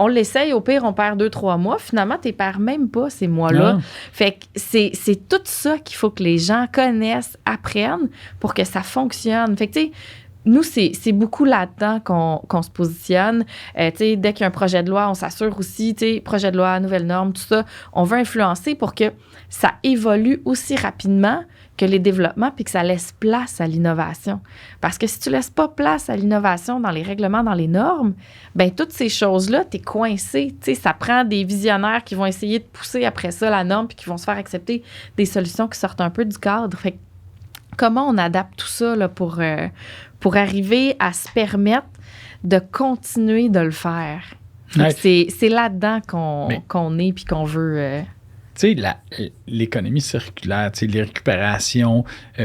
on l'essaye, au pire, on perd 2-3 mois. Finalement, tu ne perds même pas ces mois-là. Non. Fait que c'est tout ça qu'il faut que les gens connaissent, apprennent pour que ça fonctionne. Fait que, tu sais, nous, c'est beaucoup là-dedans qu'on se positionne. Tu sais, dès qu'il y a un projet de loi, on s'assure aussi, tu sais, projet de loi, nouvelles normes, tout ça, on veut influencer pour que ça évolue aussi rapidement que les développements puis que ça laisse place à l'innovation. Parce que si tu laisses pas place à l'innovation dans les règlements, dans les normes, bien, toutes ces choses-là, tu es coincé. Tu sais, ça prend des visionnaires qui vont essayer de pousser après ça la norme puis qui vont se faire accepter des solutions qui sortent un peu du cadre. Fait que comment on adapte tout ça là, pour arriver à se permettre de continuer de le faire? Ouais. C'est là-dedans qu'on est puis qu'on veut... Tu sais, l'économie circulaire, tu sais, les récupérations. Tu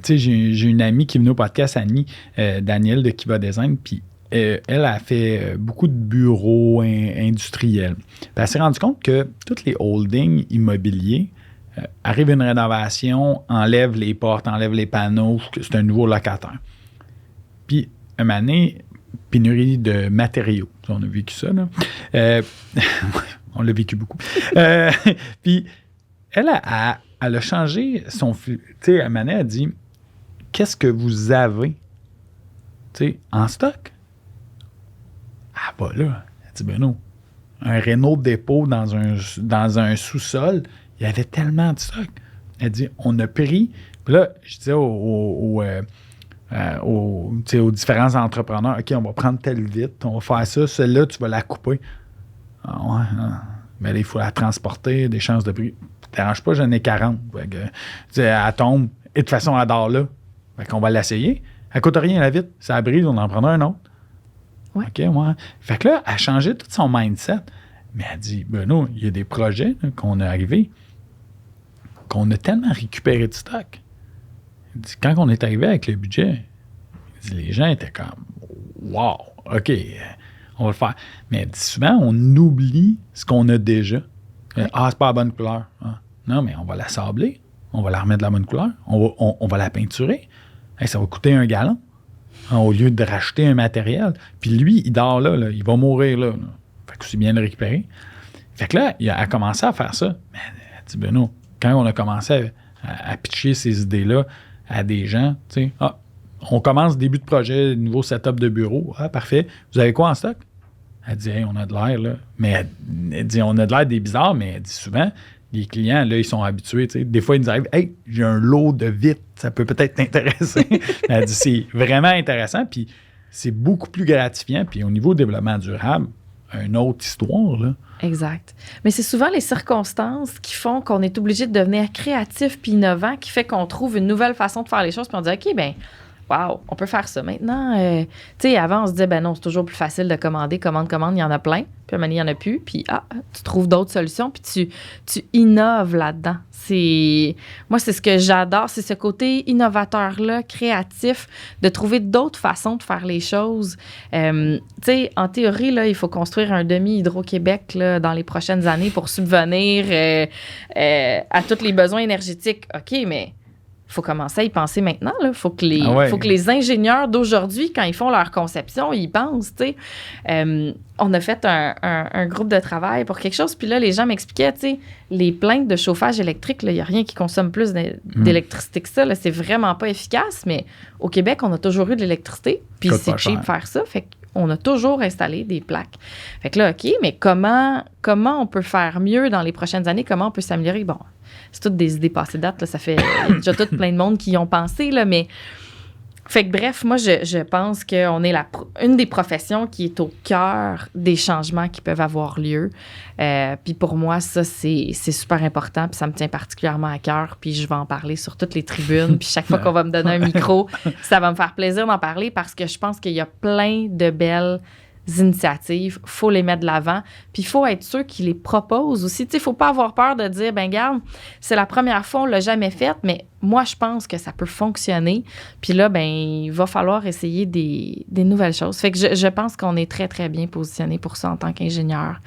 sais, j'ai une amie qui est venue au podcast, Annie, Danielle de Kiva Design, puis elle a fait beaucoup de bureaux industriels. Puis elle s'est rendue compte que tous les holdings immobiliers arrive une rénovation, enlève les portes, enlève les panneaux, c'est un nouveau locataire. Puis, un moment donné, pénurie de matériaux. On a vécu ça, là. On l'a vécu beaucoup. Puis, elle a changé son... Tu sais, à un moment donné, elle a dit, qu'est-ce que vous avez, tu sais, en stock? Ah, bah là, elle dit, ben non. Un Renault dépôt dans un sous-sol, il y avait tellement de stock. Elle dit, on a pris... Puis là, je disais aux différents entrepreneurs, OK, on va prendre telle vitre, on va faire ça, celle-là, tu vas la couper. Ah ouais, mais là, il faut la transporter, des chances de prix. Ça ne dérange pas, j'en ai 40. Elle tombe, et de toute façon, elle dort là. Fait qu'on va l'essayer. Elle ne coûte rien, la vitre. Ça brise, on en prendra un autre. Ouais. OK, ouais. Fait que là, elle a changé tout son mindset. Mais elle dit, ben non, il y a des projets là, qu'on a arrivés, qu'on a tellement récupéré de stock. Elle dit, quand on est arrivé avec le budget, elle dit, les gens étaient comme, wow, OK, on va le faire. Mais elle dit, souvent, on oublie ce qu'on a déjà. Ouais. Ah, c'est pas la bonne couleur. Ah. Non, mais on va la sabler, on va la remettre de la bonne couleur, on va la peinturer. Hey, ça va coûter $1 gallon au lieu de racheter un matériel. Puis lui, il dort là, il va mourir là. Fait que c'est bien de le récupérer. Fait que là, il a commencé à faire ça. Mais elle dit, ben non, quand on a commencé à pitcher ces idées-là à des gens, tu sais, on commence début de projet, nouveau setup de bureau. Ah, parfait. Vous avez quoi en stock? Elle dit, hey, on a de l'air, là. Mais elle dit, on a de l'air des bizarres, mais elle dit souvent, les clients, là, ils sont habitués, tu sais. Des fois, ils nous arrivent, hey, j'ai un lot de vitres, ça peut peut-être t'intéresser. Elle dit, c'est vraiment intéressant, puis c'est beaucoup plus gratifiant. Puis au niveau développement durable, une autre histoire, là. Exact. Mais c'est souvent les circonstances qui font qu'on est obligé de devenir créatif puis innovant, qui fait qu'on trouve une nouvelle façon de faire les choses, puis on dit, OK, bien, wow, on peut faire ça. Maintenant, tu sais, avant, on se disait, ben non, c'est toujours plus facile de commander, commande, il y en a plein. Puis à un moment donné, il n'y en a plus. Puis, tu trouves d'autres solutions, puis tu innoves là-dedans. Moi, c'est ce que j'adore, c'est ce côté innovateur-là, créatif, de trouver d'autres façons de faire les choses. Tu sais, en théorie, là, il faut construire un demi-Hydro-Québec là, dans les prochaines années pour subvenir à tous les besoins énergétiques. OK, mais il faut commencer à y penser maintenant. Il faut que les ingénieurs d'aujourd'hui, quand ils font leur conception, ils pensent. On a fait un groupe de travail pour quelque chose, puis là, les gens m'expliquaient, les plaintes de chauffage électrique, il n'y a rien qui consomme plus d'électricité que ça. Là, c'est vraiment pas efficace, mais au Québec, on a toujours eu de l'électricité, puis c'est cheap de faire ça. Fait qu'on a toujours installé des plaques. Fait que là, OK, mais comment on peut faire mieux dans les prochaines années? Comment on peut s'améliorer? Bon, c'est toutes des idées passées date, là, ça fait déjà tout plein de monde qui y ont pensé, là, mais... Fait que bref, moi, je pense qu'on est une des professions qui est au cœur des changements qui peuvent avoir lieu. Puis pour moi, ça, c'est super important, puis ça me tient particulièrement à cœur, puis je vais en parler sur toutes les tribunes, puis chaque fois qu'on va me donner un micro, ça va me faire plaisir d'en parler parce que je pense qu'il y a plein de belles initiatives, il faut les mettre de l'avant, puis il faut être sûr qu'ils les proposent aussi. Tu sais, il ne faut pas avoir peur de dire, ben garde, c'est la première fois, on ne l'a jamais fait, mais moi, je pense que ça peut fonctionner. Puis là, ben il va falloir essayer des nouvelles choses. Fait que je pense qu'on est très, très bien positionné pour ça en tant qu'ingénieur,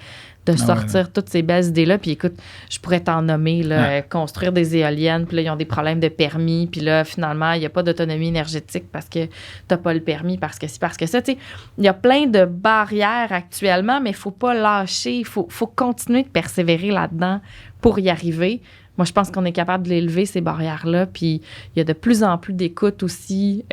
de sortir toutes ces belles idées-là. Puis écoute, je pourrais t'en nommer, là, construire des éoliennes, puis là, ils ont des problèmes de permis, puis là, finalement, il n'y a pas d'autonomie énergétique parce que tu n'as pas le permis, parce que ça. Tu sais, il y a plein de barrières actuellement, mais il ne faut pas lâcher, il faut continuer de persévérer là-dedans pour y arriver. Moi, je pense qu'on est capable de l'élever, ces barrières-là, puis il y a de plus en plus d'écoute aussi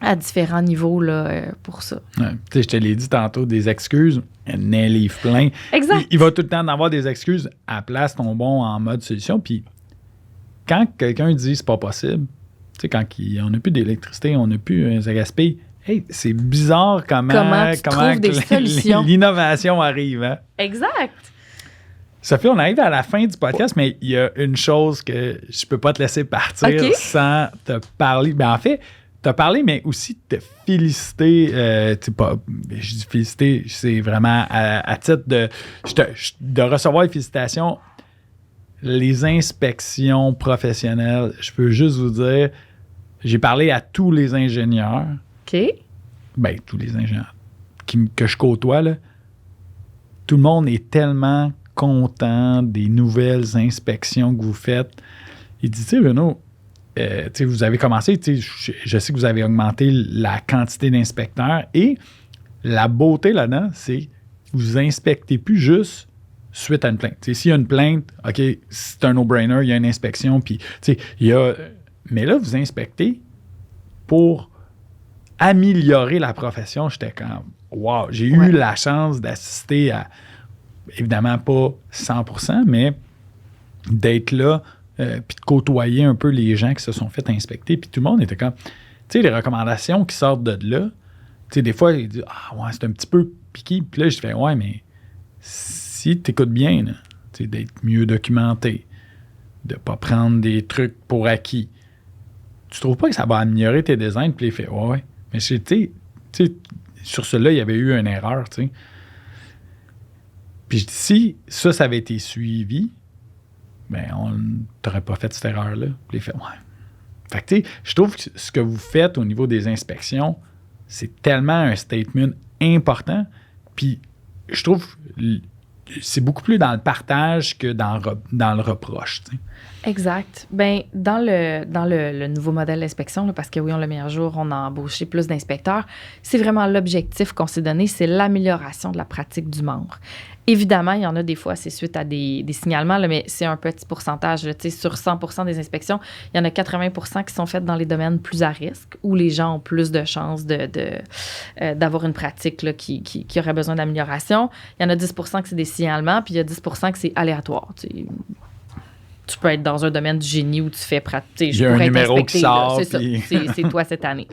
à différents niveaux là, pour ça. Ouais, je te l'ai dit tantôt, des excuses, il y en a un livre plein. Exact. Il va tout le temps en avoir des excuses. À la place, ton bon en mode solution. Puis quand quelqu'un dit c'est pas possible, tu sais, quand on n'a plus d'électricité, on n'a plus ça gaspille, hey, c'est bizarre comment tu trouves des solutions. L'innovation arrive. Hein? Exact. Sophie, on arrive à la fin du podcast, mais il y a une chose que je peux pas te laisser partir sans te parler. Ben, en fait, te parler, mais aussi te féliciter. Je dis féliciter, c'est vraiment à titre de recevoir les félicitations. Les inspections professionnelles, je peux juste vous dire, j'ai parlé à tous les ingénieurs. OK. Ben, tous les ingénieurs que je côtoie, là. Tout le monde est tellement content des nouvelles inspections que vous faites. Il dit, tu sais, Renaud, vous avez commencé, je sais que vous avez augmenté la quantité d'inspecteurs et la beauté là-dedans, c'est que vous inspectez plus juste suite à une plainte. S'il y a une plainte, OK, c'est un no-brainer, il y a une inspection, puis mais là, vous inspectez pour améliorer la profession. J'étais comme, wow, j'ai eu la chance d'assister à, évidemment pas 100%, mais d'être là, puis de côtoyer un peu les gens qui se sont fait inspecter. Puis tout le monde était comme, tu sais, les recommandations qui sortent de là, tu sais, des fois, ils disent, ah ouais, c'est un petit peu piqué. Puis là, je fais, ouais, mais si tu écoutes bien, là, tu sais, d'être mieux documenté, de ne pas prendre des trucs pour acquis, tu trouves pas que ça va améliorer tes designs? Puis il fait, ouais. Mais tu sais, sur cela, il y avait eu une erreur, tu sais. Puis je dis, si ça avait été suivi, ben on t'aurait pas fait cette erreur-là. Puis il fait, ouais. Fait que tu sais, je trouve que ce que vous faites au niveau des inspections, c'est tellement un statement important. Puis je trouve c'est beaucoup plus dans le partage que dans le reproche, tu sais. Exact. Bien, dans le nouveau modèle d'inspection, là, parce que oui, on le meilleur jour, on a embauché plus d'inspecteurs, c'est vraiment l'objectif qu'on s'est donné, c'est l'amélioration de la pratique du membre. Évidemment, il y en a des fois, c'est suite à des signalements, là, mais c'est un petit pourcentage. Là, sur 100% des inspections, il y en a 80% qui sont faites dans les domaines plus à risque, où les gens ont plus de chances d'avoir une pratique là, qui aurait besoin d'amélioration. Il y en a 10% que c'est des signalements, puis il y a 10% que c'est aléatoire. Tu peux être dans un domaine du génie où tu fais pratiquer. Il y a un numéro qui sort. C'est toi cette année.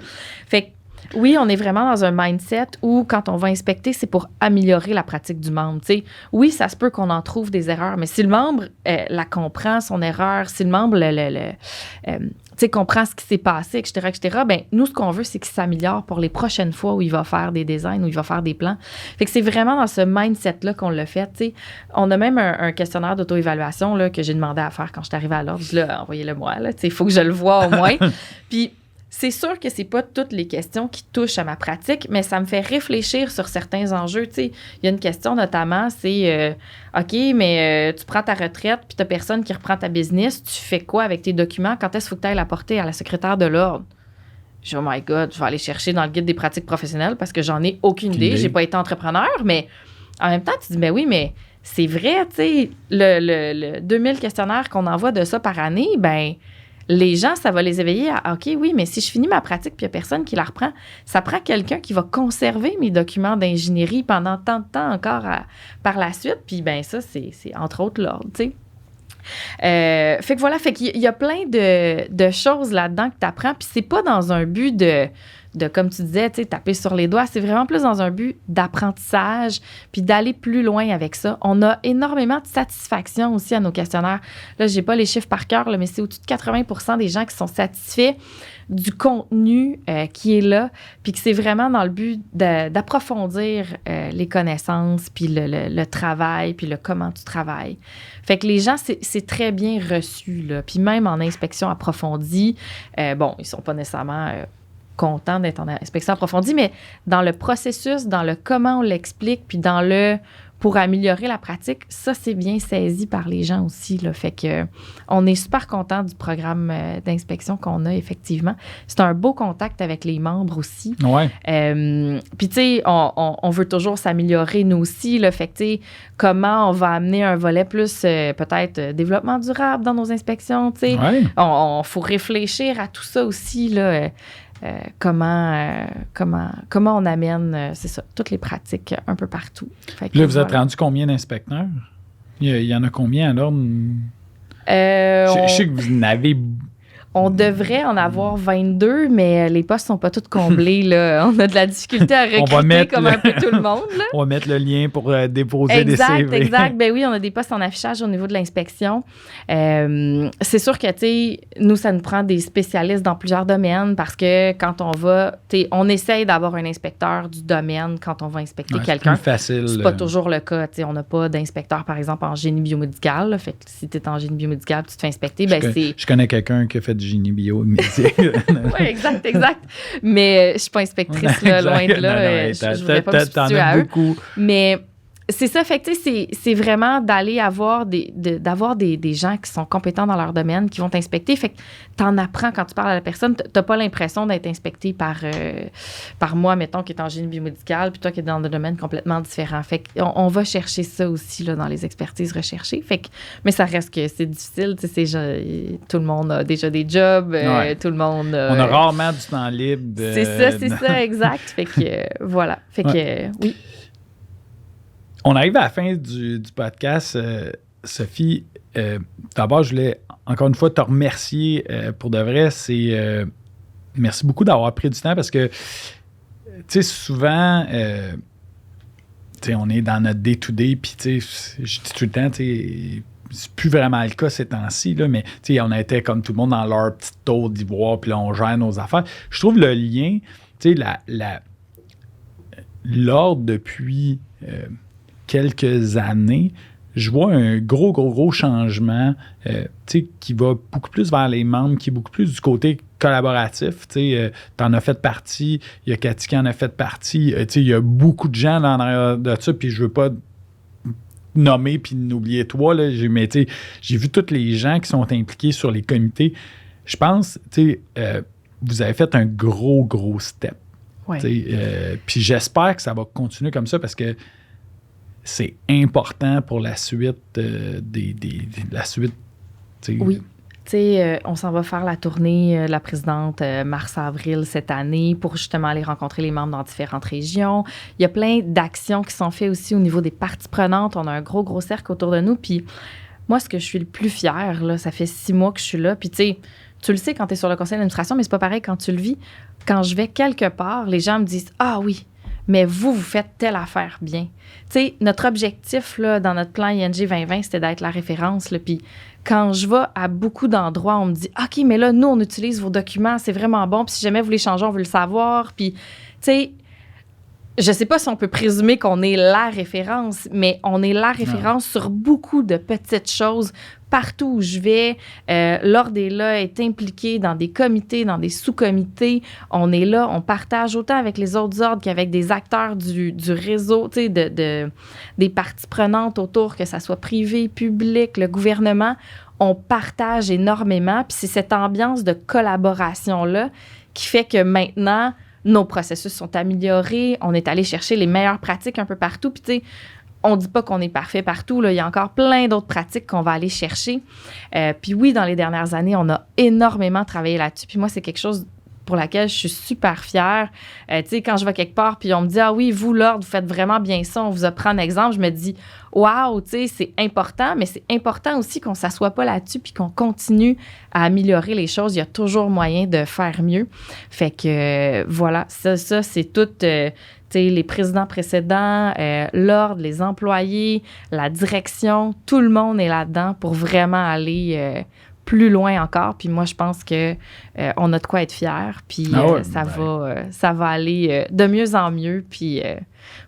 Fait que, oui, on est vraiment dans un mindset où, quand on va inspecter, c'est pour améliorer la pratique du membre. T'sais, oui, ça se peut qu'on en trouve des erreurs, mais si le membre la comprend, son erreur, si le membre comprend ce qui s'est passé, etc., ben nous, ce qu'on veut, c'est qu'il s'améliore pour les prochaines fois où il va faire des designs, où il va faire des plans. Fait que c'est vraiment dans ce mindset-là qu'on l'a fait. T'sais. On a même un questionnaire d'auto-évaluation là, que j'ai demandé à faire quand je suis arrivée à l'ordre. Je dis là, envoyez-le moi. Il faut que je le voie au moins. Puis, c'est sûr que c'est pas toutes les questions qui touchent à ma pratique, mais ça me fait réfléchir sur certains enjeux. Il y a une question notamment, c'est OK, mais tu prends ta retraite puis tu n'as personne qui reprend ta business. Tu fais quoi avec tes documents? Quand est-ce qu'il faut que tu ailles l'apporter à la secrétaire de l'ordre? Je dis, oh my God, je vais aller chercher dans le guide des pratiques professionnelles parce que j'en ai aucune idée. J'ai pas été entrepreneur, mais en même temps, tu dis, ben oui, mais c'est vrai, tu sais, le 2000 questionnaires qu'on envoie de ça par année, ben les gens, ça va les éveiller à « OK, oui, mais si je finis ma pratique puis il n'y a personne qui la reprend, ça prend quelqu'un qui va conserver mes documents d'ingénierie pendant tant de temps encore par la suite. » Puis bien ça, c'est entre autres l'ordre, tu sais. Fait que voilà, fait qu'il y a plein de choses là-dedans que tu apprends. Puis c'est pas dans un but de comme tu disais, tu sais, taper sur les doigts. C'est vraiment plus dans un but d'apprentissage puis d'aller plus loin avec ça. On a énormément de satisfaction aussi à nos questionnaires. Là, j'ai pas les chiffres par cœur, là, mais c'est au-dessus de 80% des gens qui sont satisfaits du contenu qui est là, puis que c'est vraiment dans le but d'approfondir les connaissances, puis le travail, puis le comment tu travailles. Fait que les gens, c'est très bien reçu, là. Puis même en inspection approfondie, bon, ils sont pas nécessairement contents d'être en inspection approfondie, mais dans le processus, dans le comment on l'explique, puis dans le pour améliorer la pratique, ça, c'est bien saisi par les gens aussi, là. Fait que on est super content du programme d'inspection qu'on a, effectivement. C'est un beau contact avec les membres aussi. Ouais. Puis, tu sais, on veut toujours s'améliorer, nous aussi, là. Fait que, tu sais, comment on va amener un volet plus, peut-être, développement durable dans nos inspections, tu sais. Ouais. Faut réfléchir à tout ça aussi, là. Comment on amène, c'est ça, toutes les pratiques un peu partout. Fait que, là, vous êtes rendu combien d'inspecteurs? Il y en a combien à l'ordre? Je sais que vous en avez... On devrait en avoir 22, mais les postes sont pas tous comblés. Là. On a de la difficulté à recruter comme un peu tout le monde. Là. On va mettre le lien pour déposer des CV. Exact. Ben oui, on a des postes en affichage au niveau de l'inspection. C'est sûr que, tu sais, nous, ça nous prend des spécialistes dans plusieurs domaines parce que quand on va, on essaye d'avoir un inspecteur du domaine quand on va inspecter quelqu'un. C'est plus facile. C'est pas toujours le cas. On n'a pas d'inspecteur, par exemple, en génie biomédical. Là. Fait que si tu es en génie biomédical tu te fais inspecter, je connais quelqu'un qui a fait du génie biomédical. Oui, exact. Mais je ne suis pas inspectrice, là, loin de là. Je voudrais pas me substituer à eux. Mais c'est ça, fait que c'est vraiment d'aller d'avoir des gens qui sont compétents dans leur domaine, qui vont t'inspecter. Fait que tu en apprends quand tu parles à la personne. Tu n'as pas l'impression d'être inspecté par moi, mettons, qui est en génie biomédical, puis toi qui es dans un domaine complètement différent. Fait qu'on va chercher ça aussi là, dans les expertises recherchées. Fait que, mais ça reste que c'est difficile. Tout le monde a déjà des jobs. Tout le monde... on a rarement du temps libre. C'est ça, exact. Fait que voilà. Fait que oui. On arrive à la fin du podcast. Sophie, d'abord, je voulais encore une fois te remercier pour de vrai. Merci beaucoup d'avoir pris du temps parce que, tu sais, souvent, on est dans notre day-to-day, puis, tu sais, je dis tout le temps, tu sais, c'est plus vraiment le cas ces temps-ci, là, mais, tu sais, on a été comme tout le monde dans leur petite tour d'ivoire, puis là, on gère nos affaires. Je trouve le lien, tu sais, l'ordre depuis... quelques années, je vois un gros changement qui va beaucoup plus vers les membres, qui est beaucoup plus du côté collaboratif. Tu en as fait partie, il y a Cathy qui en a fait partie. Il y a beaucoup de gens dans de ça, puis je veux pas nommer puis n'oublier toi, là, mais j'ai vu tous les gens qui sont impliqués sur les comités. Je pense, vous avez fait un gros step. Ouais. Puis j'espère que ça va continuer comme ça parce que c'est important pour la suite la suite. Oui. On s'en va faire la tournée de la présidente mars-avril cette année pour justement aller rencontrer les membres dans différentes régions. Il y a plein d'actions qui sont faites aussi au niveau des parties prenantes. On a un gros cercle autour de nous. Puis moi, ce que je suis le plus fière, là, ça fait 6 mois que je suis là. Puis tu le sais quand tu es sur le conseil d'administration, mais c'est pas pareil quand tu le vis. Quand je vais quelque part, les gens me disent « Ah oui, mais vous faites telle affaire bien. » Tu sais, notre objectif là, dans notre plan ING 2020, c'était d'être la référence. Là, puis quand je vais à beaucoup d'endroits, on me dit « OK, mais là, nous, on utilise vos documents, c'est vraiment bon. Puis si jamais vous les changez, on veut le savoir. » Puis, tu sais, je sais pas si on peut présumer qu'on est la référence, mais on est la référence sur beaucoup de petites choses. Partout où je vais, l'ordre est là, est impliqué dans des comités, dans des sous-comités. On est là, on partage autant avec les autres ordres qu'avec des acteurs du réseau, tu sais, des parties prenantes autour, que ça soit privé, public, le gouvernement. On partage énormément. Puis c'est cette ambiance de collaboration-là qui fait que maintenant, nos processus sont améliorés. On est allé chercher les meilleures pratiques un peu partout. Puis tu sais, on ne dit pas qu'on est parfait partout. Là. Il y a encore plein d'autres pratiques qu'on va aller chercher. Puis oui, dans les dernières années, on a énormément travaillé là-dessus. Puis moi, c'est quelque chose pour laquelle je suis super fière. Tu sais, quand je vais quelque part, puis on me dit « Ah oui, vous, l'ordre, vous faites vraiment bien ça. On vous a pris un exemple. » Je me dis « Wow, tu sais, c'est important. » Mais c'est important aussi qu'on ne s'assoie pas là-dessus puis qu'on continue à améliorer les choses. Il y a toujours moyen de faire mieux. Fait que voilà, ça c'est tout... les présidents précédents, l'ordre, les employés, la direction, tout le monde est là-dedans pour vraiment aller plus loin encore. Puis moi, je pense que on a de quoi être fiers. Puis ça va aller de mieux en mieux. Puis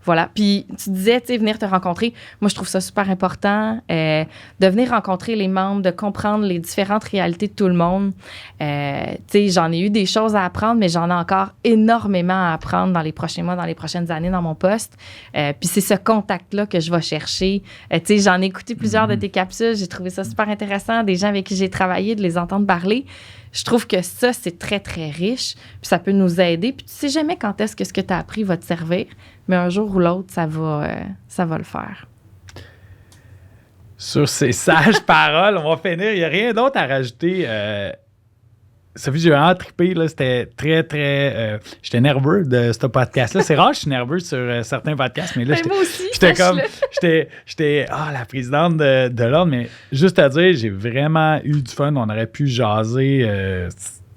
voilà. Puis tu disais, venir te rencontrer. Moi, je trouve ça super important de venir rencontrer les membres, de comprendre les différentes réalités de tout le monde. J'en ai eu des choses à apprendre, mais j'en ai encore énormément à apprendre dans les prochains mois, dans les prochaines années dans mon poste. Puis c'est ce contact-là que je vais chercher. J'en ai écouté plusieurs de tes capsules. J'ai trouvé ça super intéressant. Des gens avec qui j'ai travaillé, de les entendre parler. Je trouve que ça, c'est très, très riche. Puis ça peut nous aider. Puis tu sais jamais quand est-ce que ce que tu as appris va te servir. Mais un jour ou l'autre, ça va le faire. Sur ces sages paroles, on va finir. Il n'y a rien d'autre à rajouter. Sophie, j'ai vraiment trippé. Là, c'était très, très... j'étais nerveux de ce podcast-là. C'est rare que je suis nerveux sur certains podcasts, mais là, moi aussi, j'étais comme... J'étais la présidente de l'ordre, mais juste à dire, j'ai vraiment eu du fun. On aurait pu jaser...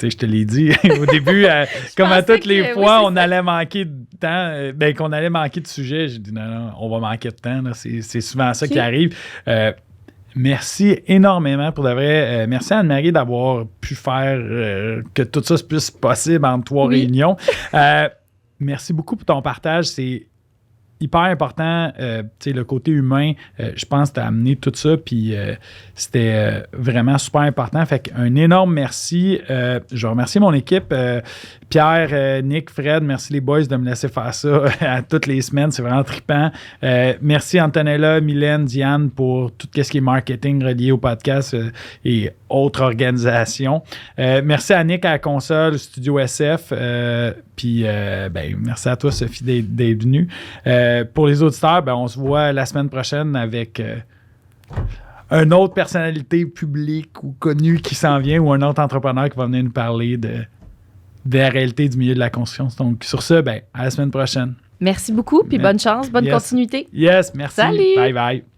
je te l'ai dit au début, comme à toutes les fois, on allait manquer de temps, qu'on allait manquer de sujets. J'ai dit non, on va manquer de temps. Là. C'est souvent ça qui arrive. Merci énormément pour de vrai. Merci à Anne-Marie d'avoir pu faire que tout ça puisse possible en 3 réunions. Merci beaucoup pour ton partage. C'est hyper important, le côté humain, je pense que tu as amené tout ça, puis c'était vraiment super important. Fait qu'un énorme merci. Je remercie mon équipe, Pierre, Nick, Fred, merci les boys de me laisser faire ça à toutes les semaines, c'est vraiment trippant. Merci Antonella, Mylène, Diane pour tout ce qui est marketing relié au podcast et autres organisations. Merci à Nick à la console, Studio SF, puis merci à toi Sophie d'être venue. Pour les auditeurs, on se voit la semaine prochaine avec une autre personnalité publique ou connue qui s'en vient ou un autre entrepreneur qui va venir nous parler de la réalité du milieu de la construction. Donc, sur ce, à la semaine prochaine. Merci beaucoup, puis bonne chance, bonne continuité. Yes, merci. Salut! Bye bye.